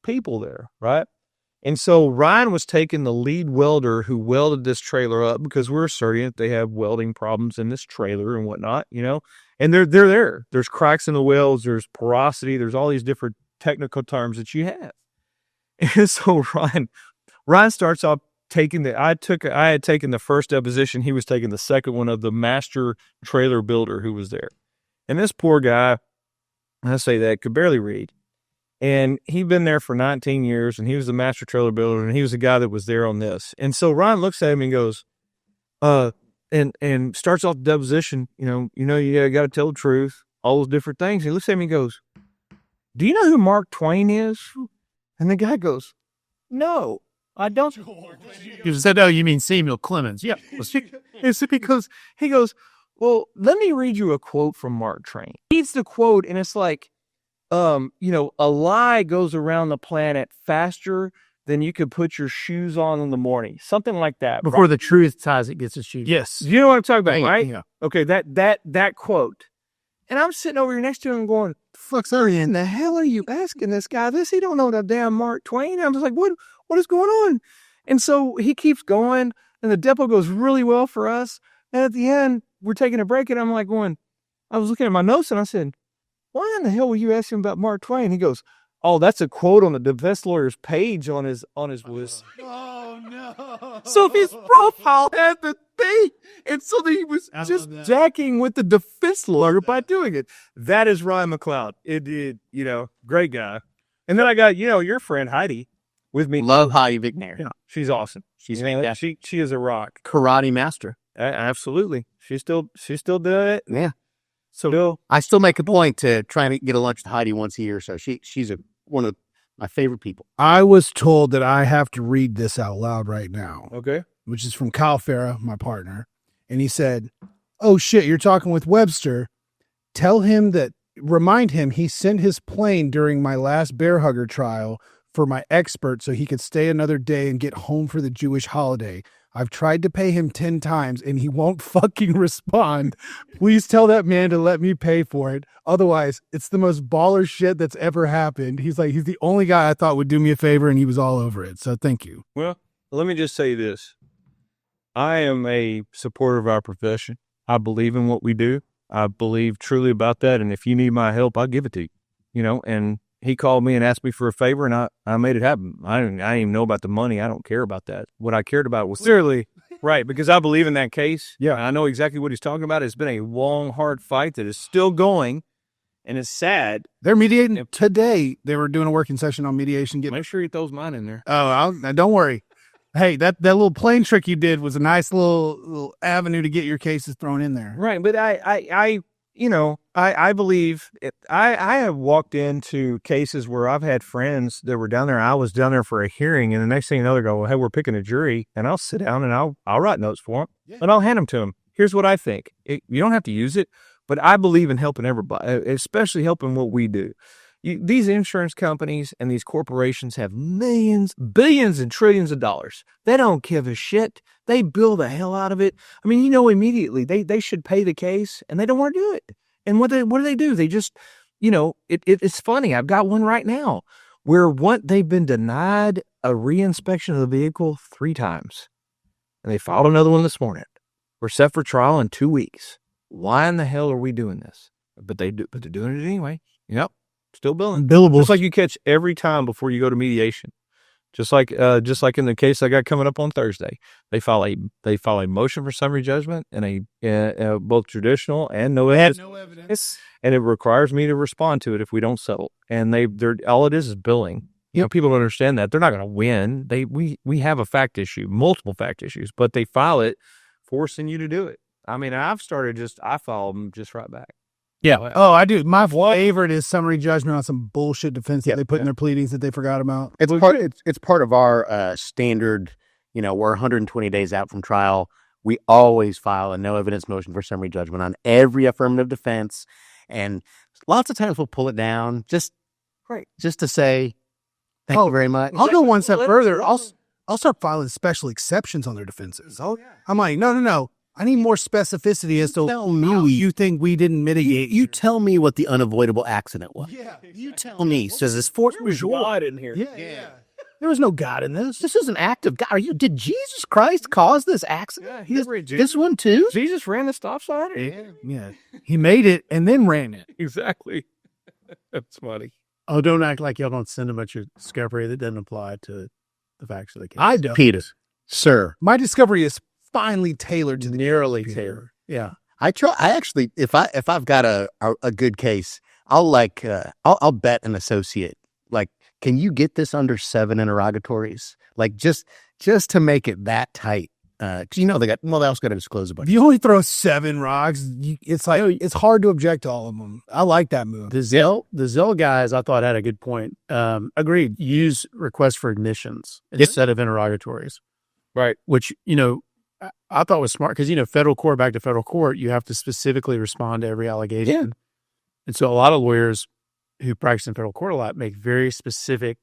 people there, right? And so Ryan was taking the lead welder who welded this trailer up, because we're asserting that they have welding problems in this trailer and whatnot, and they're there. There's cracks in the welds, there's porosity, there's all these different technical terms that you have. And so Ryan starts off taking I had taken the first deposition. He was taking the second one of the master trailer builder who was there. And this poor guy, I say that, could barely read. And he'd been there for 19 years, and he was the master trailer builder, and he was the guy that was there on this. And so Ryan looks at him and goes, and starts off the deposition, you got to tell the truth, all those different things. He looks at me and goes, do you know who Mark Twain is? And the guy goes, no, I don't. You said, oh, you mean Samuel Clemens. Yeah. It's because he goes, well, let me read you a quote from Mark Twain. He reads the quote, and it's like, a lie goes around the planet faster than you could put your shoes on in the morning. Something like that. Before the truth ties it gets its shoes. Yes. You know what I'm talking about, right? Yeah. Okay, that quote. And I'm sitting over here next to him going, in the hell are you asking this guy this? He don't know the damn Mark Twain. I'm just like, what is going on? And so he keeps going, and the depo goes really well for us. And at the end, we're taking a break, and I'm like I was looking at my notes, and I said, why in the hell were you asking about Mark Twain? He goes, oh, that's a quote on the defense lawyer's page on his list. Oh, no. So his profile had the thing. And so he was just jacking with the defense lawyer by doing it. That is Ryan McLeod. It did, great guy. And then I got, your friend Heidi with me. Love Heidi Vigner. Yeah, she's awesome. She is a rock. Karate master. Absolutely. She's still doing it. Yeah. So I still make a point to try and get a lunch with Heidi once a year. So she's one of My favorite people. I was told that I have to read this out loud right now, Okay. which is from Kyle Farah, my partner. And he said, "Oh shit, you're talking with Webster. Remind him he sent his plane during my last bear hugger trial for my expert so he could stay another day and get home for the Jewish holiday. I've tried to pay him 10 times and he won't fucking respond. Please tell that man to let me pay for it. Otherwise, it's the most baller shit that's ever happened." He's like, he's the only guy I thought would do me a favor, and he was all over it. So thank you. Well, let me just say this. I am a supporter of our profession. I believe in what we do. I believe truly about that. And if you need my help, I'll give it to you. You know, and he called me and asked me for a favor, and I made it happen. I didn't even know about the money. I don't care about that. What I cared about was clearly right, because I believe in that case. Yeah. I know exactly what he's talking about. It's been a long, hard fight that is still going, and it's sad. They're mediating today. They were doing a working session on mediation. Make sure he throws mine in there. Don't worry. Hey, that little plane trick you did was a nice little avenue to get your cases thrown in there. Right, but I believe I have walked into cases where I've had friends that were down there. I was down there for a hearing, and the next thing you know, they go, "Well, hey, we're picking a jury," and I'll sit down and I'll write notes for them, and I'll hand them to them. Here's what I think. You don't have to use it, but I believe in helping everybody, especially helping what we do. These insurance companies and these corporations have millions, billions, and trillions of dollars. They don't give a shit. They bill the hell out of it. I mean, immediately they should pay the case, and they don't want to do it. And what do? They just, it's funny. I've got one right now where they've been denied a reinspection of the vehicle 3 times, and they filed another one this morning. We're set for trial in 2 weeks. Why in the hell are we doing this? But they're doing it anyway. Yep. Still billing. Billables. Just like you catch every time before you go to mediation. Just like in the case I got coming up on Thursday, they file a motion for summary judgment and a both traditional and no evidence. And it requires me to respond to it if we don't settle. And they're all it is billing. People don't understand that. They're not going to win. We have a fact issue, multiple fact issues, but they file it forcing you to do it. I mean, I file them just right back. Yeah. Oh, I do. My favorite is summary judgment on some bullshit defense that they put in their pleadings that they forgot about. It's part of our standard. We're 120 days out from trial. We always file a no evidence motion for summary judgment on every affirmative defense, and lots of times we'll pull it down just to say thank you very much. I'll go one step further. I'll start filing special exceptions on their defenses. Oh yeah. I'm like, no. I need more specificity as to how you think we didn't mitigate. You tell me what the unavoidable accident was. Yeah. You tell me. Says this force majeure. God in here. Yeah. There was no God in this. This is an act of God. Did Jesus Christ cause this accident? This one too? Jesus ran the stop sign? Yeah. He made it and then ran it. Exactly. That's funny. Oh, don't act like y'all don't send a bunch of discovery that doesn't apply to the facts of the case. I don't. Peter, sir. My discovery is finely tailored to the Narrowly tailored. Yeah. I actually, if I've got a good case, I'll bet an associate. Like, can you get this under 7 interrogatories? Like, just to make it that tight. Cause they also got to disclose a bunch. If you only throw 7 rocks, it's like, it's hard to object to all of them. I like that move. The Zell guys, I thought, had a good point. Agreed. Use requests for admissions instead of interrogatories. Right. Which, I thought was smart because, federal court back to federal court, you have to specifically respond to every allegation. Yeah. And so a lot of lawyers who practice in federal court a lot make very specific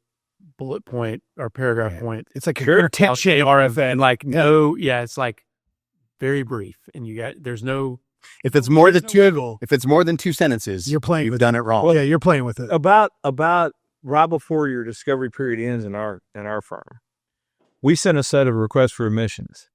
bullet point or paragraph point. It's like a RFN. It's like very brief. And there's no. If it's more than two sentences, you've done it wrong. Well, yeah, you're playing with it. About right before your discovery period ends in our firm, we send a set of requests for admissions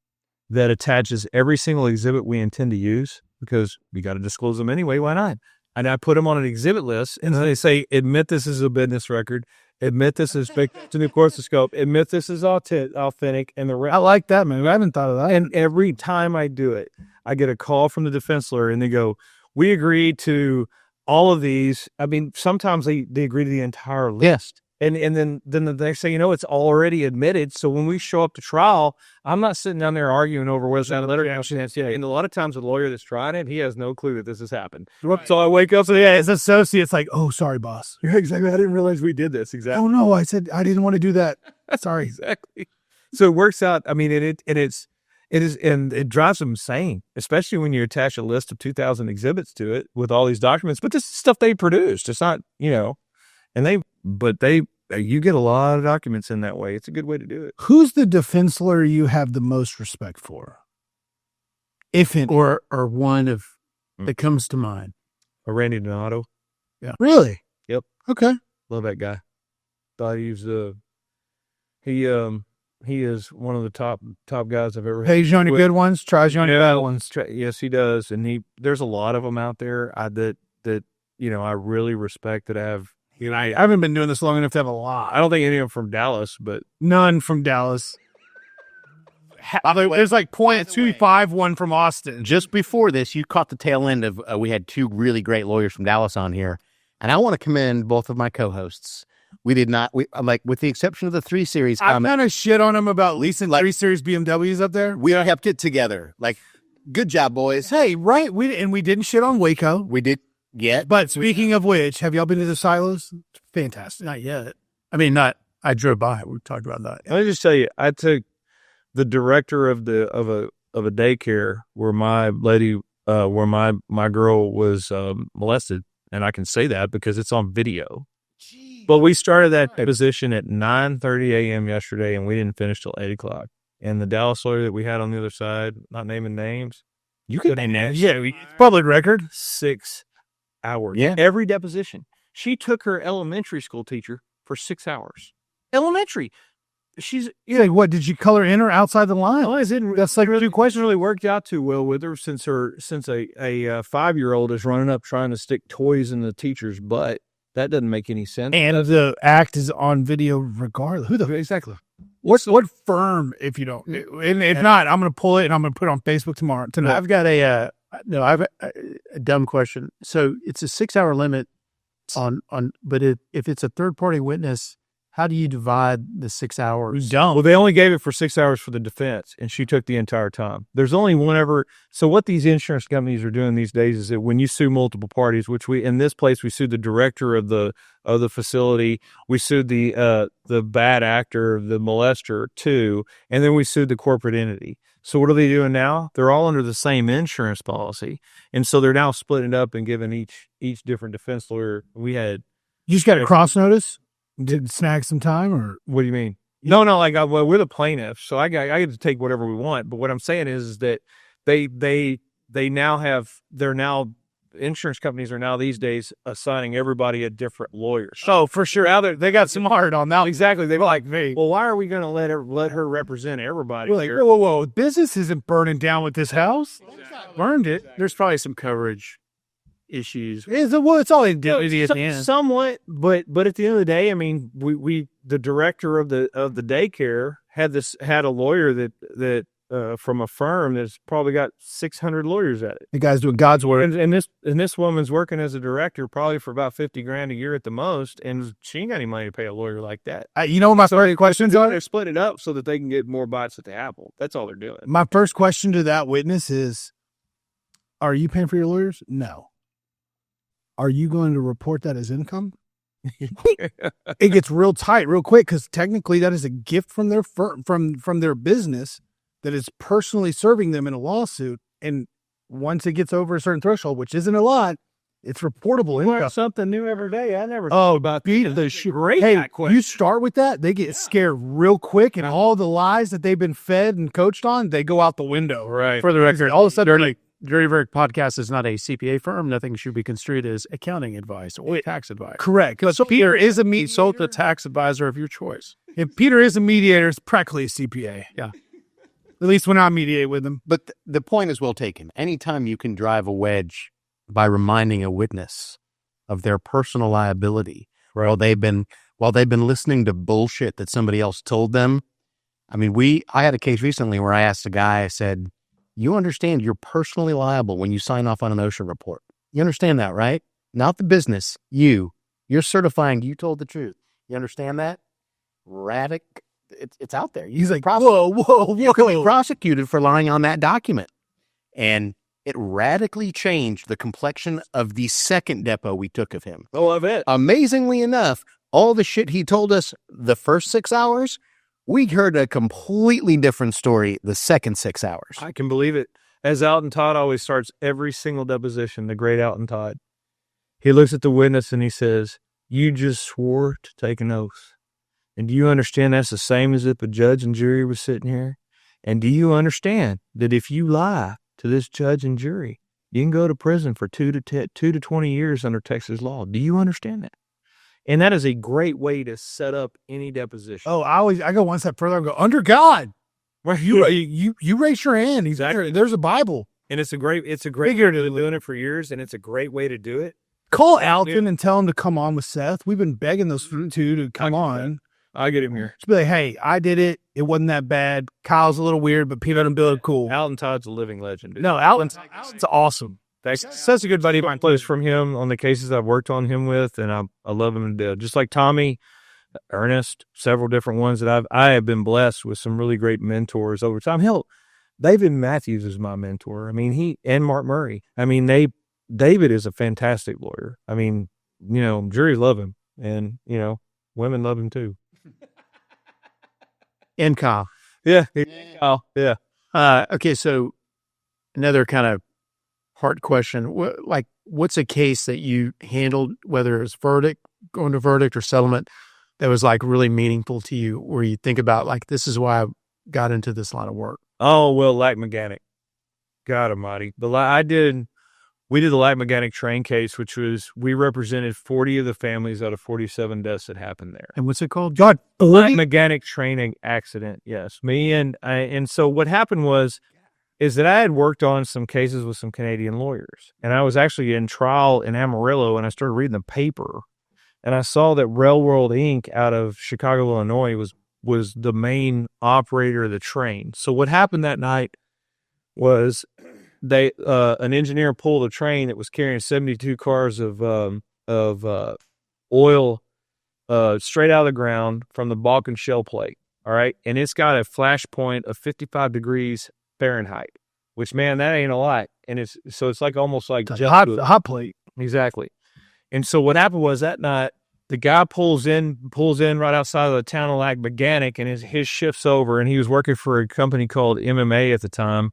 that attaches every single exhibit we intend to use because we got to disclose them anyway. Why not? And I put them on an exhibit list, and they say, admit this is a business record, admit this is to the course of scope, admit this is authentic, and the rest. I like that, man. I haven't thought of that. And every time I do it, I get a call from the defense lawyer, and they go, we agree to all of these. I mean, sometimes they agree to the entire list. And then the next thing you know, it's already admitted. So when we show up to trial, I'm not sitting down there arguing over whether that letter and a lot of times the lawyer that's trying it, he has no clue that this has happened. So I wake up, his associate's like, "Oh, sorry, boss." Yeah, exactly. I didn't realize we did this. Exactly. Oh no, I said I didn't want to do that. Sorry. Exactly. So it works out. I mean, it drives them insane, especially when you attach a list of 2,000 exhibits to it with all these documents. But this is stuff they produced. It's not, you get a lot of documents in that way. It's a good way to do it. Who's the defense lawyer you have the most respect for? If it or one of that comes to mind. Randy Donato. Yeah. Really? Yep. Okay. Love that guy. Thought he was he is one of the top guys I've ever had. Pays you on the good ones, tries you on the bad ones. Yes, he does. And there's a lot of them out there that I really respect that have. I haven't been doing this long enough to have a lot. I don't think any of them from Dallas, but none from Dallas. There's like 0.25 one from Austin. Just before this, you caught the tail end of, we had two really great lawyers from Dallas on here. And I want to commend both of my co-hosts. We did not, with the exception of the 3 Series. I kind of shit on them about leasing 3 Series BMWs up there. We kept it together. Good job, boys. Hey, right. We didn't shit on Waco. We did. Yeah. But speaking of which, have y'all been to the silos? Fantastic. Not yet. I drove by. We talked about that. Let me just tell you, I took the director of a daycare where my lady, where my girl was molested. And I can say that because it's on video. But we started that deposition at 9:30 a.m. yesterday, and we didn't finish till 8 o'clock. And the Dallas lawyer that we had on the other side, not naming names. You can name names. Yeah, it's public record. 6 hours. Yeah. Every deposition. She took her elementary school teacher for 6 hours. Elementary. She's what? Did you color in or outside the line? Well, that's like two questions really worked out too well with her since a 5-year-old is running up trying to stick toys in the teacher's butt. That doesn't make any sense. And the act is on video regardless. Exactly? What firm? If you don't, and if not, I'm going to pull it and I'm going to put it on Facebook tonight. I've got a dumb question. So it's a 6-hour limit but if it's a third party witness, how do you divide the 6 hours? Well, they only gave it for 6 hours for the defense, and she took the entire time. There's only one. So what these insurance companies are doing these days is that when you sue multiple parties, which in this place we sued the director of the facility, we sued the bad actor, the molester too, and then we sued the corporate entity. So what are they doing now? They're all under the same insurance policy, and so they're now splitting up and giving each different defense lawyer. You just got a cross notice. Did snag some time, or what do you mean? No, we're the plaintiff, so I get to take whatever we want. But what I'm saying is that they now insurance companies are now these days assigning everybody a different lawyer. So for sure, now they got smart on that. Exactly, they were like me. Well, why are we going to let her represent everybody? We're like, whoa, business isn't burning down with this house. Burned it. There's probably some coverage issues. It's all indemnity at the end. Somewhat, but at the end of the day, I mean, we the director of the daycare had a lawyer that from a firm that's probably got 600 lawyers at it. The guy's doing God's work. And this woman's working as a director probably for about $50,000 a year at the most, and she ain't got any money to pay a lawyer like that. You know what my first questions are? They're splitting it up so that they can get more bites at the apple. That's all they're doing. My first question to that witness is, are you paying for your lawyers? No. Are you going to report that as income? It gets real tight real quick because technically that is a gift from their firm, from their business that is personally serving them in a lawsuit. And once it gets over a certain threshold, which isn't a lot, it's reportable income. Learn something new every day. I never about the great. Hey, you start with that, they get scared real quick, and all the lies that they've been fed and coached on, they go out the window. Right. For the record, all of a sudden, Dirty Bird Podcast is not a CPA firm. Nothing should be construed as accounting advice or tax advice. Correct. So Peter is a consult the tax advisor of your choice. If Peter is a mediator, it's practically a CPA. Yeah. At least when I mediate with them. But the point is well taken. Anytime you can drive a wedge by reminding a witness of their personal liability, right, while they've been listening to bullshit that somebody else told them. I mean, I had a case recently where I asked a guy, I said, you understand you're personally liable when you sign off on an OSHA report. You understand that, right? Not the business. You're certifying you told the truth. You understand that? It's out there. He's like, whoa. You can be prosecuted for lying on that document. And it radically changed the complexion of the second depo we took of him. Oh, I bet. Amazingly enough, all the shit he told us the first 6 hours, we heard a completely different story the second 6 hours. I can believe it. As Alton Todd always starts every single deposition, the great Alton Todd. He looks at the witness and he says, "You just swore to take an oath. And do you understand that's the same as if a judge and jury was sitting here? And do you understand that if you lie to this judge and jury, you can go to prison for 2 to 20 years under Texas law? Do you understand that?" And that is a great way to set up any deposition. Oh, I go one step further and go, under God. Right. You raise your hand. Exactly. There's a Bible. And it's a great been doing it for years, and it's a great way to do it. Call Alton and tell him to come on with Seth. We've been begging those two to come on. I'll get him here. Just be like, hey, I did it. It wasn't that bad. Kyle's a little weird, but Peanut and Bill are cool. Alton Todd's a living legend. Dude. No, Alton's awesome. Such a good buddy of mine. Plays from him on the cases I've worked on him with, and I love him to death. Just like Tommy, Ernest, several different ones that I have been blessed with some really great mentors over time. Hell, David Matthews is my mentor. I mean, he and Mark Murray. I mean, David is a fantastic lawyer. I mean, juries love him, and women love him too. And Kyle. Yeah. Kyle. Yeah. Okay, so another kind of hard question. What's a case that you handled, whether it's going to verdict or settlement, that was like really meaningful to you, where you think about like, this is why I got into this line of work? Oh, well, Lac-Mégantic. God almighty. We did the Lac-Mégantic train case, which was, we represented 40 of the families out of 47 deaths that happened there. And what's it called? God, Lac-Mégantic training accident. Yes. And so what happened is that I had worked on some cases with some Canadian lawyers, and I was actually in trial in Amarillo, and I started reading the paper, and I saw that Railroad Inc. out of Chicago, Illinois was the main operator of the train. So what happened that night was an engineer pulled a train that was carrying 72 cars of oil straight out of the ground from the Balkan shell plate. All right. And it's got a flash point of 55 degrees Fahrenheit, which, man, that ain't a lot. And it's like almost like hot plate. Exactly. And so what happened was that night, the guy pulls in right outside of the town of Lac-Mégantic, and his shift's over, and he was working for a company called MMA at the time.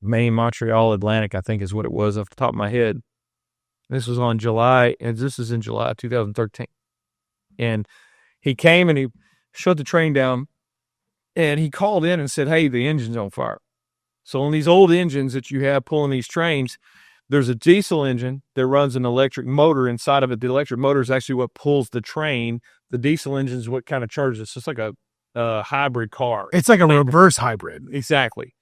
Maine Montreal Atlantic, I think is what it was off the top of my head. This is in July 2013. And he came and he shut the train down, and he called in and said, "Hey, the engine's on fire." So on these old engines that you have pulling these trains, there's a diesel engine that runs an electric motor inside of it. The electric motor is actually what pulls the train. The diesel engine is what kind of charges it. So it's like a hybrid car. It's like a reverse hybrid. Exactly.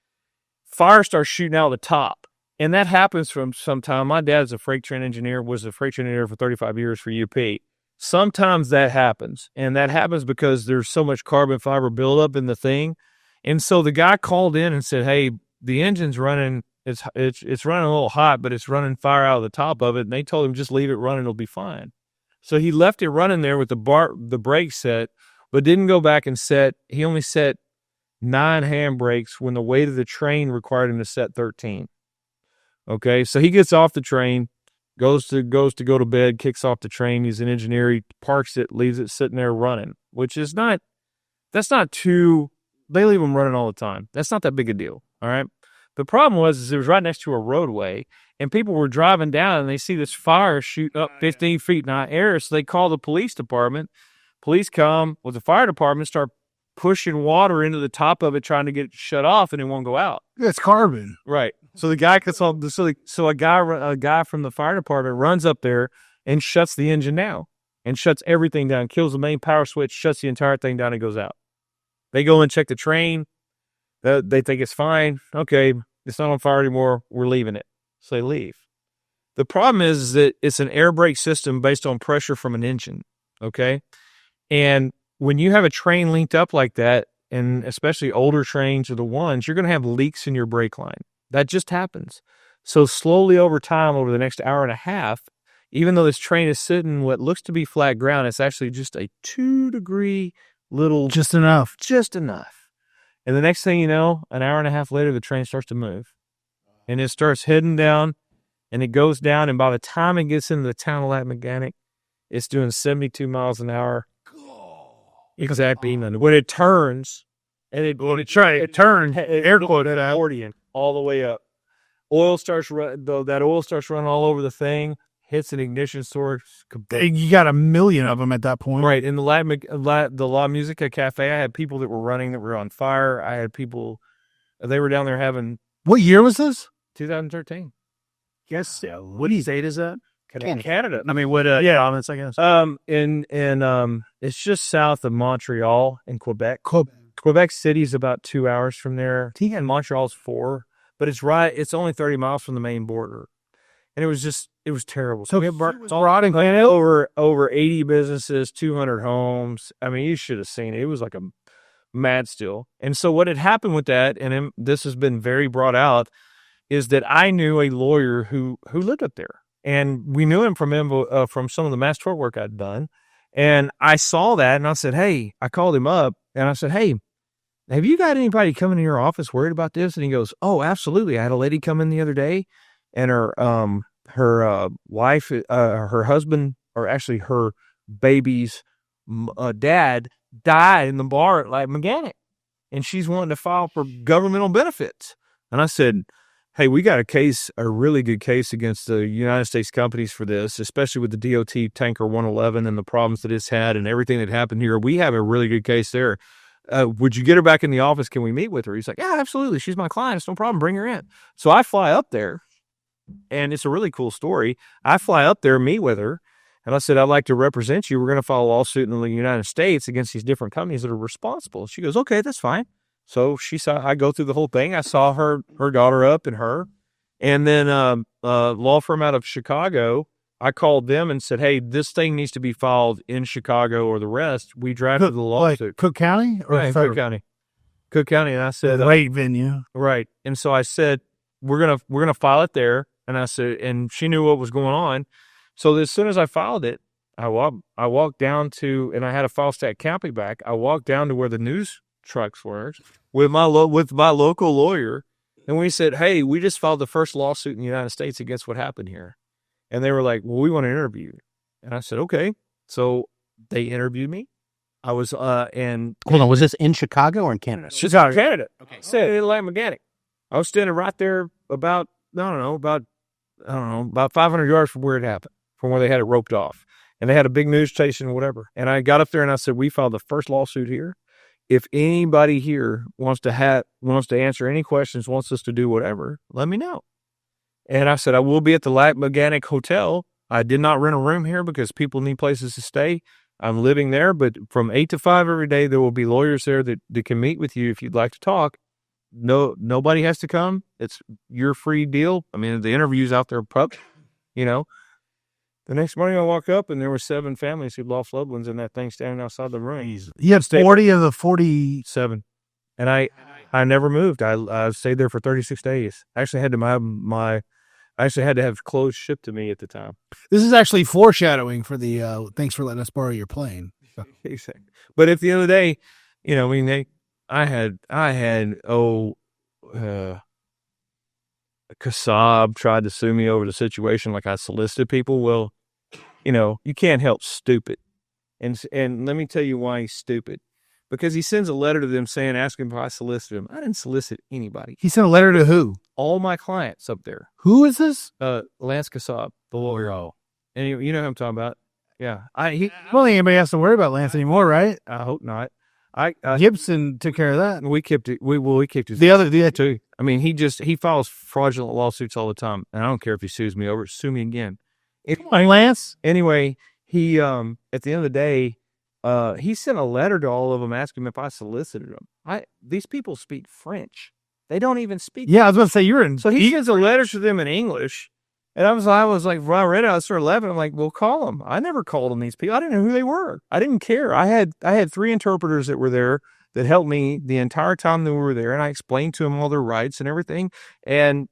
Fire starts shooting out of the top. And that happens from some time. My dad's a freight train engineer, was a freight train engineer for 35 years for UP. Sometimes that happens. And that happens because there's so much carbon fiber buildup in the thing. And so the guy called in and said, "Hey, the engine's running. It's running a little hot, but it's running fire out of the top of it." And they told him, "Just leave it running. It'll be fine." So he left it running there with the brake set, but didn't go back and he only set 9 handbrakes when the weight of the train required him to set 13. Okay. So he gets off the train, goes to go to bed, kicks off the train. He's an engineer. He parks it, leaves it sitting there running, which is they leave them running all the time. That's not that big a deal. All right. The problem was it was right next to a roadway, and people were driving down, and they see this fire shoot up 15 feet in the air. So they call the police department. Police come with the fire department, start pushing water into the top of it, trying to get it shut off, and it won't go out. It's carbon. Right. So the guy gets on. So a guy from the fire department runs up there and shuts the engine down and shuts everything down, kills the main power switch, shuts the entire thing down, and goes out. They go and check the train. They think it's fine. Okay, it's not on fire anymore. We're leaving it. So they leave. The problem is that it's an air brake system based on pressure from an engine. Okay. And when you have a train linked up like that, and especially older trains are the ones, you're going to have leaks in your brake line. That just happens. So slowly over time, over the next hour and a half, even though this train is sitting what looks to be flat ground, it's actually just a 2-degree little, Just enough. just enough. And the next thing you know, an hour and a half later, the train starts to move, and it starts heading down, and it goes down. And by the time it gets into the town of Lac-Mégantic, it's doing 72 miles an hour. Exactly. When it turns, and it turns, air quote, at accordion all the way up. Oil starts that oil starts running all over the thing, hits an ignition source. You got a million of them at that point. Right. In the La Musica Cafe, I had people that were running that were on fire. I had people, they were down there having. What year was this? 2013. Yes. Yeah. What state is that? Canada. I mean, what? Province, I guess. It's just south of Montreal in Quebec. Quebec City is about 2 hours from there. And Montreal's 4, but it's only 30 miles from the main border. And it was terrible. So we brought over 80 businesses, 200 homes. I mean, you should have seen it. It was like a mad still. And so what had happened with that, and this has been very brought out, is that I knew a lawyer who lived up there. And we knew him from some of the mass tort work I'd done. And I saw that, and I said, hey, I called him up, and I said, hey, have you got anybody coming in your office worried about this? And he goes, oh, absolutely. I had a lady come in the other day, and her wife, her husband, or actually her baby's dad died in the bar at Lac-Mégantic, and she's wanting to file for governmental benefits. And I said, hey, we got a really good case against the United States companies for this, especially with the DOT Tanker 111 and the problems that it's had and everything that happened here. We have a really good case there. Would you get her back in the office? Can we meet with her? He's like, yeah, absolutely. She's my client. It's no problem. Bring her in. So I fly up there, and it's a really cool story. I fly up there, meet with her, and I said, I'd like to represent you. We're going to file a lawsuit in the United States against these different companies that are responsible. She goes, okay, that's fine. So I go through the whole thing. I saw her daughter up and her, and then a law firm out of Chicago, I called them and said, hey, this thing needs to be filed in Chicago or the rest. We drafted the lawsuit. Like Cook County? Right, Cook County. Cook County. And I said, great venue. Right. And so I said, we're gonna file it there. And I said, and she knew what was going on. So as soon as I filed it, I walked down to, and I had a file stat copy back. I walked down to where the news trucks were with my local lawyer, and we said, hey, we just filed the first lawsuit in the United States against what happened here. And they were like, well, we want to interview you. And I said, okay. So they interviewed me. I was and hold on, was this in Chicago or in Canada? Chicago, Canada. Okay, said in Lac-Mégantic. I was standing right there about 500 yards from where it happened, from where they had it roped off, and they had a big news station or whatever. And I got up there and I said, we filed the first lawsuit here. If anybody here wants to answer any questions, wants us to do whatever, let me know. And I said, I will be at the Lac-Mégantic Hotel. I did not rent a room here because people need places to stay. I'm living there, but from 8 to 5 every day, there will be lawyers there that can meet with you if you'd like to talk. No, nobody has to come. It's your free deal. I mean, the interview's out there, The next morning I walk up and there were 7 families who'd lost loved ones in that thing standing outside the room. You have 40 of the 47. And I never moved. I stayed there for 36 days. I actually had to have clothes shipped to me at the time. This is actually foreshadowing for the thanks for letting us borrow your plane. Exactly. But at the end of the day, Kassab tried to sue me over the situation like I solicited people. Well, you can't help stupid. And let me tell you why he's stupid. Because he sends a letter to them asking if I solicited him. I didn't solicit anybody. He sent a letter to who? All my clients up there. Who is this? Lance Kassab, the lawyer. Oh. And you know who I'm talking about. Yeah. I don't think anybody has to worry about Lance anymore, right? I hope not. Gibson took care of that. We kept it. We kept it. The other too. I mean, he files fraudulent lawsuits all the time, and I don't care if he sues me over it. Sue me again. Lance. Anyway, he at the end of the day, he sent a letter to all of them asking if I solicited them. These people speak French. They don't even speak. Yeah, I was going to say you're in. So he sends a letter to them in English, and I was like, when I read it, I started laughing. I'm like, well, call them. I never called them these people. I didn't know who they were. I didn't care. I had 3 interpreters that were there that helped me the entire time that we were there, and I explained to them all their rights and everything. And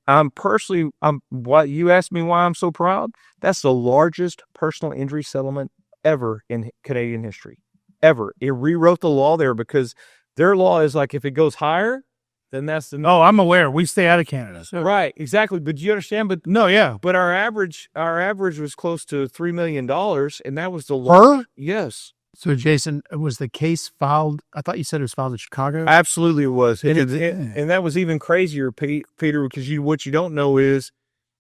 what you asked me why I'm so proud. That's the largest personal injury settlement ever in Canadian history, ever. It rewrote the law there because their law is like if it goes higher, then that's the Oh, I'm aware. We stay out of Canada. right, exactly. But you understand? But No, yeah. but our average was close to $3 million, and that was the Per? yes. So, Jason, was the case filed? I thought you said it was filed in Chicago. Absolutely, it was, and, Yeah. and that was even crazier, Peter, because what you don't know is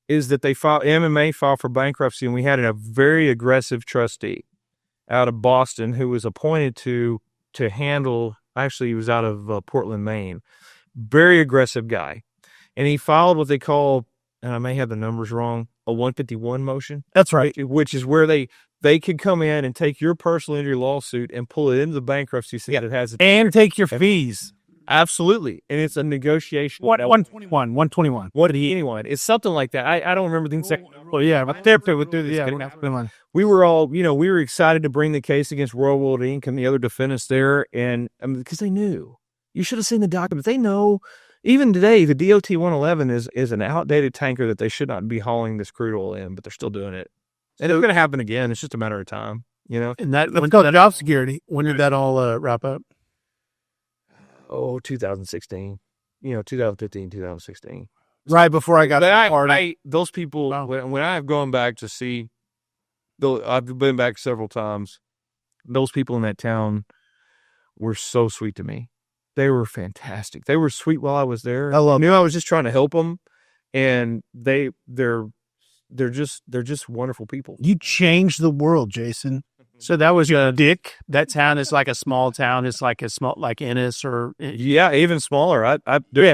that they filed MMA filed for bankruptcy, and we had a very aggressive trustee out of Boston who was appointed to handle. Actually, he was out of Portland, Maine. Very aggressive guy, and he filed what they call, and I may have the numbers wrong, a 151 motion. That's right. Which is where they could come in and take your personal injury lawsuit and pull it into the bankruptcy so that it has And take your fees. absolutely, and it's a negotiation. 121. What did he anyone? It's something like that. I don't remember the exact. Well, yeah, my therapist would do this. Yeah, we were all we were excited to bring the case against Royal World Inc. and the other defendants there, and because they knew. You should have seen the document. They know. Even today, the DOT 111 is an outdated tanker that they should not be hauling this crude oil in, but they're still doing it. And it's going to happen again. It's just a matter of time, And that's called job security. When did that all wrap up? 2016. 2015, 2016. Right before I got those people, Wow. when I've gone back to see, I've been back several times, those people in that town were so sweet to me. They were fantastic. They were sweet while I was there. I knew I was just trying to help them, and they're just wonderful people. You changed the world, Jason. So that was your dick. That town is like a small town. It's like like Ennis or Yeah, even smaller.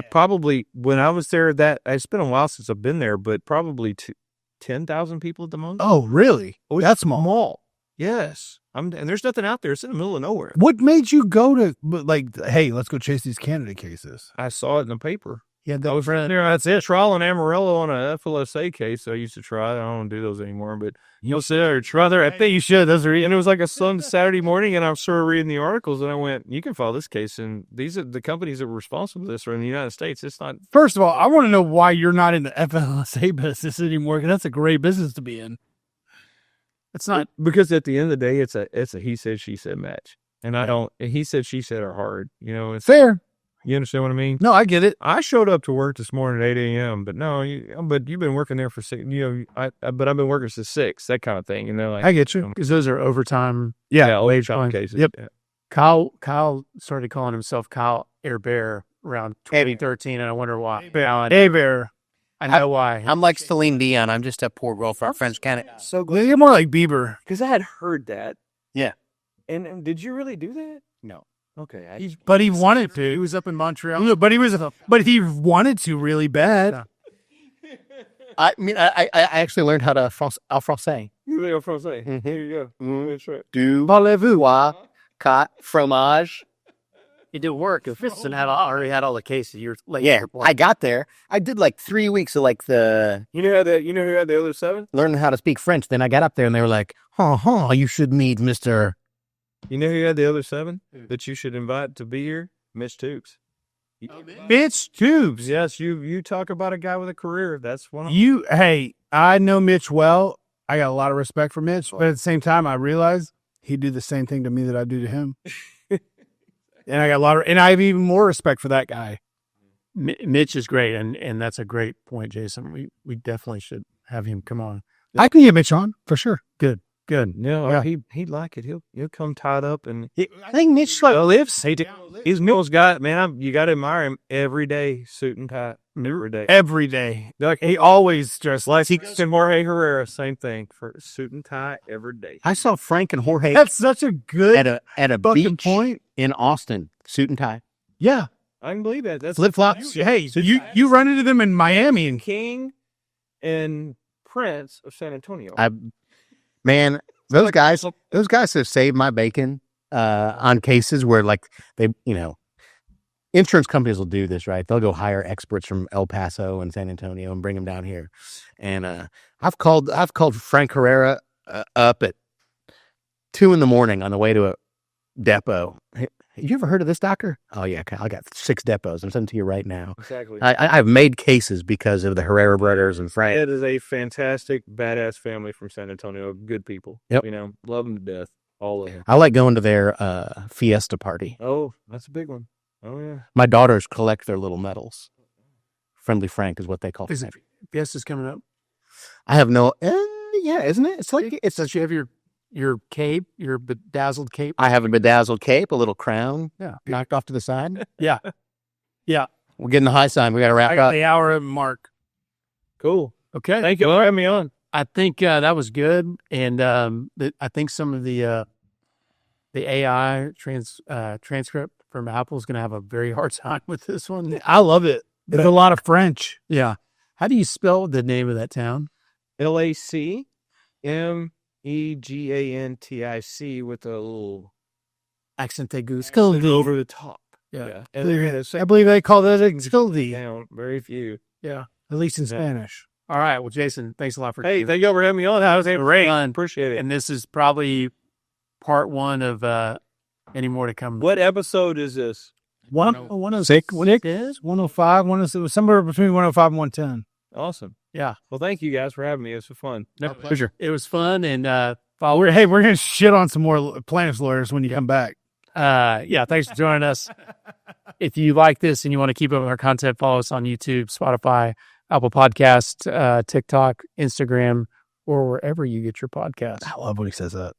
Probably when I was there, it's been a while since I've been there, but probably 10,000 people at the most. Oh, really? That's small. Yes. And there's nothing out there. It's in the middle of nowhere. What made you go to hey, let's go chase these Canada cases? I saw it in the paper. yeah. I was running there. That's it. Trial in Amarillo on a FLSA case. I used to try. I don't do those anymore, but you'll sit there, try there. I think you should. Those are, and it was like a Saturday morning, and I started reading the articles, and I went, "You can file this case." And these are the companies that were responsible for this are in the United States. It's not. First of all, I want to know why you're not in the FLSA business anymore, because that's a great business to be in. It's not because at the end of the day, it's a he said, she said match, and I don't. He said, she said are hard. It's fair. You understand what I mean? No, I get it. I showed up to work this morning at 8 a.m., but but you've been working there for 6, but I've been working since 6, that kind of thing, I get you. because those are overtime. wage fine. cases. Yep. Yeah. Kyle started calling himself Kyle Air Bear around 2013, and I wonder why. Hey, Bear. I know why. I'm like Celine Dion. I'm just a poor girl from French Canada. So good. You're more like Bieber. Because I had heard that. Yeah. And did you really do that? No. Okay. But he wanted to. He was up in Montreal. No, but he wanted to really bad. I mean, I actually learned how to en français. Here you go. That's right. Du Parlez-vous? pois, cat, fromage. It did work. If Vincent already had all the cases, you're late. Yeah, I got there. I did like 3 weeks of like the You know who had the other 7? learning how to speak French. Then I got up there and they were like, you should meet Mr. You know who had the other 7 that you should invite to be here? Mitch Tubes. Mitch Tubes. Yes, you talk about a guy with a career. That's one of them. Hey, I know Mitch well. I got a lot of respect for Mitch, but at the same time, I realize he'd do the same thing to me that I do to him. And I got and I have even more respect for that guy. Mitch is great, and that's a great point, Jason. We definitely should have him come on. I can get Mitch on for sure. Good. No, Yeah. he'd like it. He'll come tied up and I think Mitch lives. He's Mill's guy, man. You got to admire him every day, suit and tie, every day. Like he always dressed like He and Jorge Herrera, same thing for suit and tie every day. I saw Frank and Jorge That's such a good at a fucking beach point. in Austin, suit and tie. Yeah, I can believe that. That's flip flops. Hey, so you run into them in Miami and King and Prince of San Antonio. Man, those guys have saved my bacon on cases where like they, insurance companies will do this, right? They'll go hire experts from El Paso and San Antonio and bring them down here. And I've called Frank Herrera up at 2 a.m. on the way to a depot. You ever heard of this, doctor? Oh, yeah. I got 6 depots. I'm sending to you right now. Exactly. I've made cases because of the Herrera brothers and Frank. It is a fantastic, badass family from San Antonio. Good people. Yep. You know, love them to death. All of them. I like going to their fiesta party. Oh, that's a big one. Oh, yeah. My daughters collect their little medals. Friendly Frank is what they call Is it. it Fiesta's coming up? I have no... yeah, isn't it? It's like... Don't you have your cape, your bedazzled cape? I have a bedazzled cape, a little crown. Yeah. Knocked off to the side. Yeah. Yeah. We're getting the high sign. We got to wrap I got up. the hour mark. Cool. Okay. Thank you for having me on. I think that was good, and I think some of the AI transcript from Apple is going to have a very hard time with this one. I love it. There's a lot of French. Yeah. How do you spell the name of that town? LACMEGANTIC with a little Accent aigu. over the top. Yeah. And I believe they call that a down. Very few. Yeah. at least in Spanish. All right. Well, Jason, thanks a lot for Hey, thank you for having me on. I was great. fun. Appreciate it. And this is probably part 1 of any more to come. What episode is this? 106. What it is? 105. 106. Somewhere between 105 and 110. Awesome. Yeah. Well, thank you guys for having me. It was fun. No pleasure. It was fun. And We're going to shit on some more plaintiffs lawyers when you come back. yeah, thanks for joining us. If you like this and you want to keep up with our content, follow us on YouTube, Spotify, Apple Podcast, TikTok, Instagram, or wherever you get your podcasts. I love when he says that.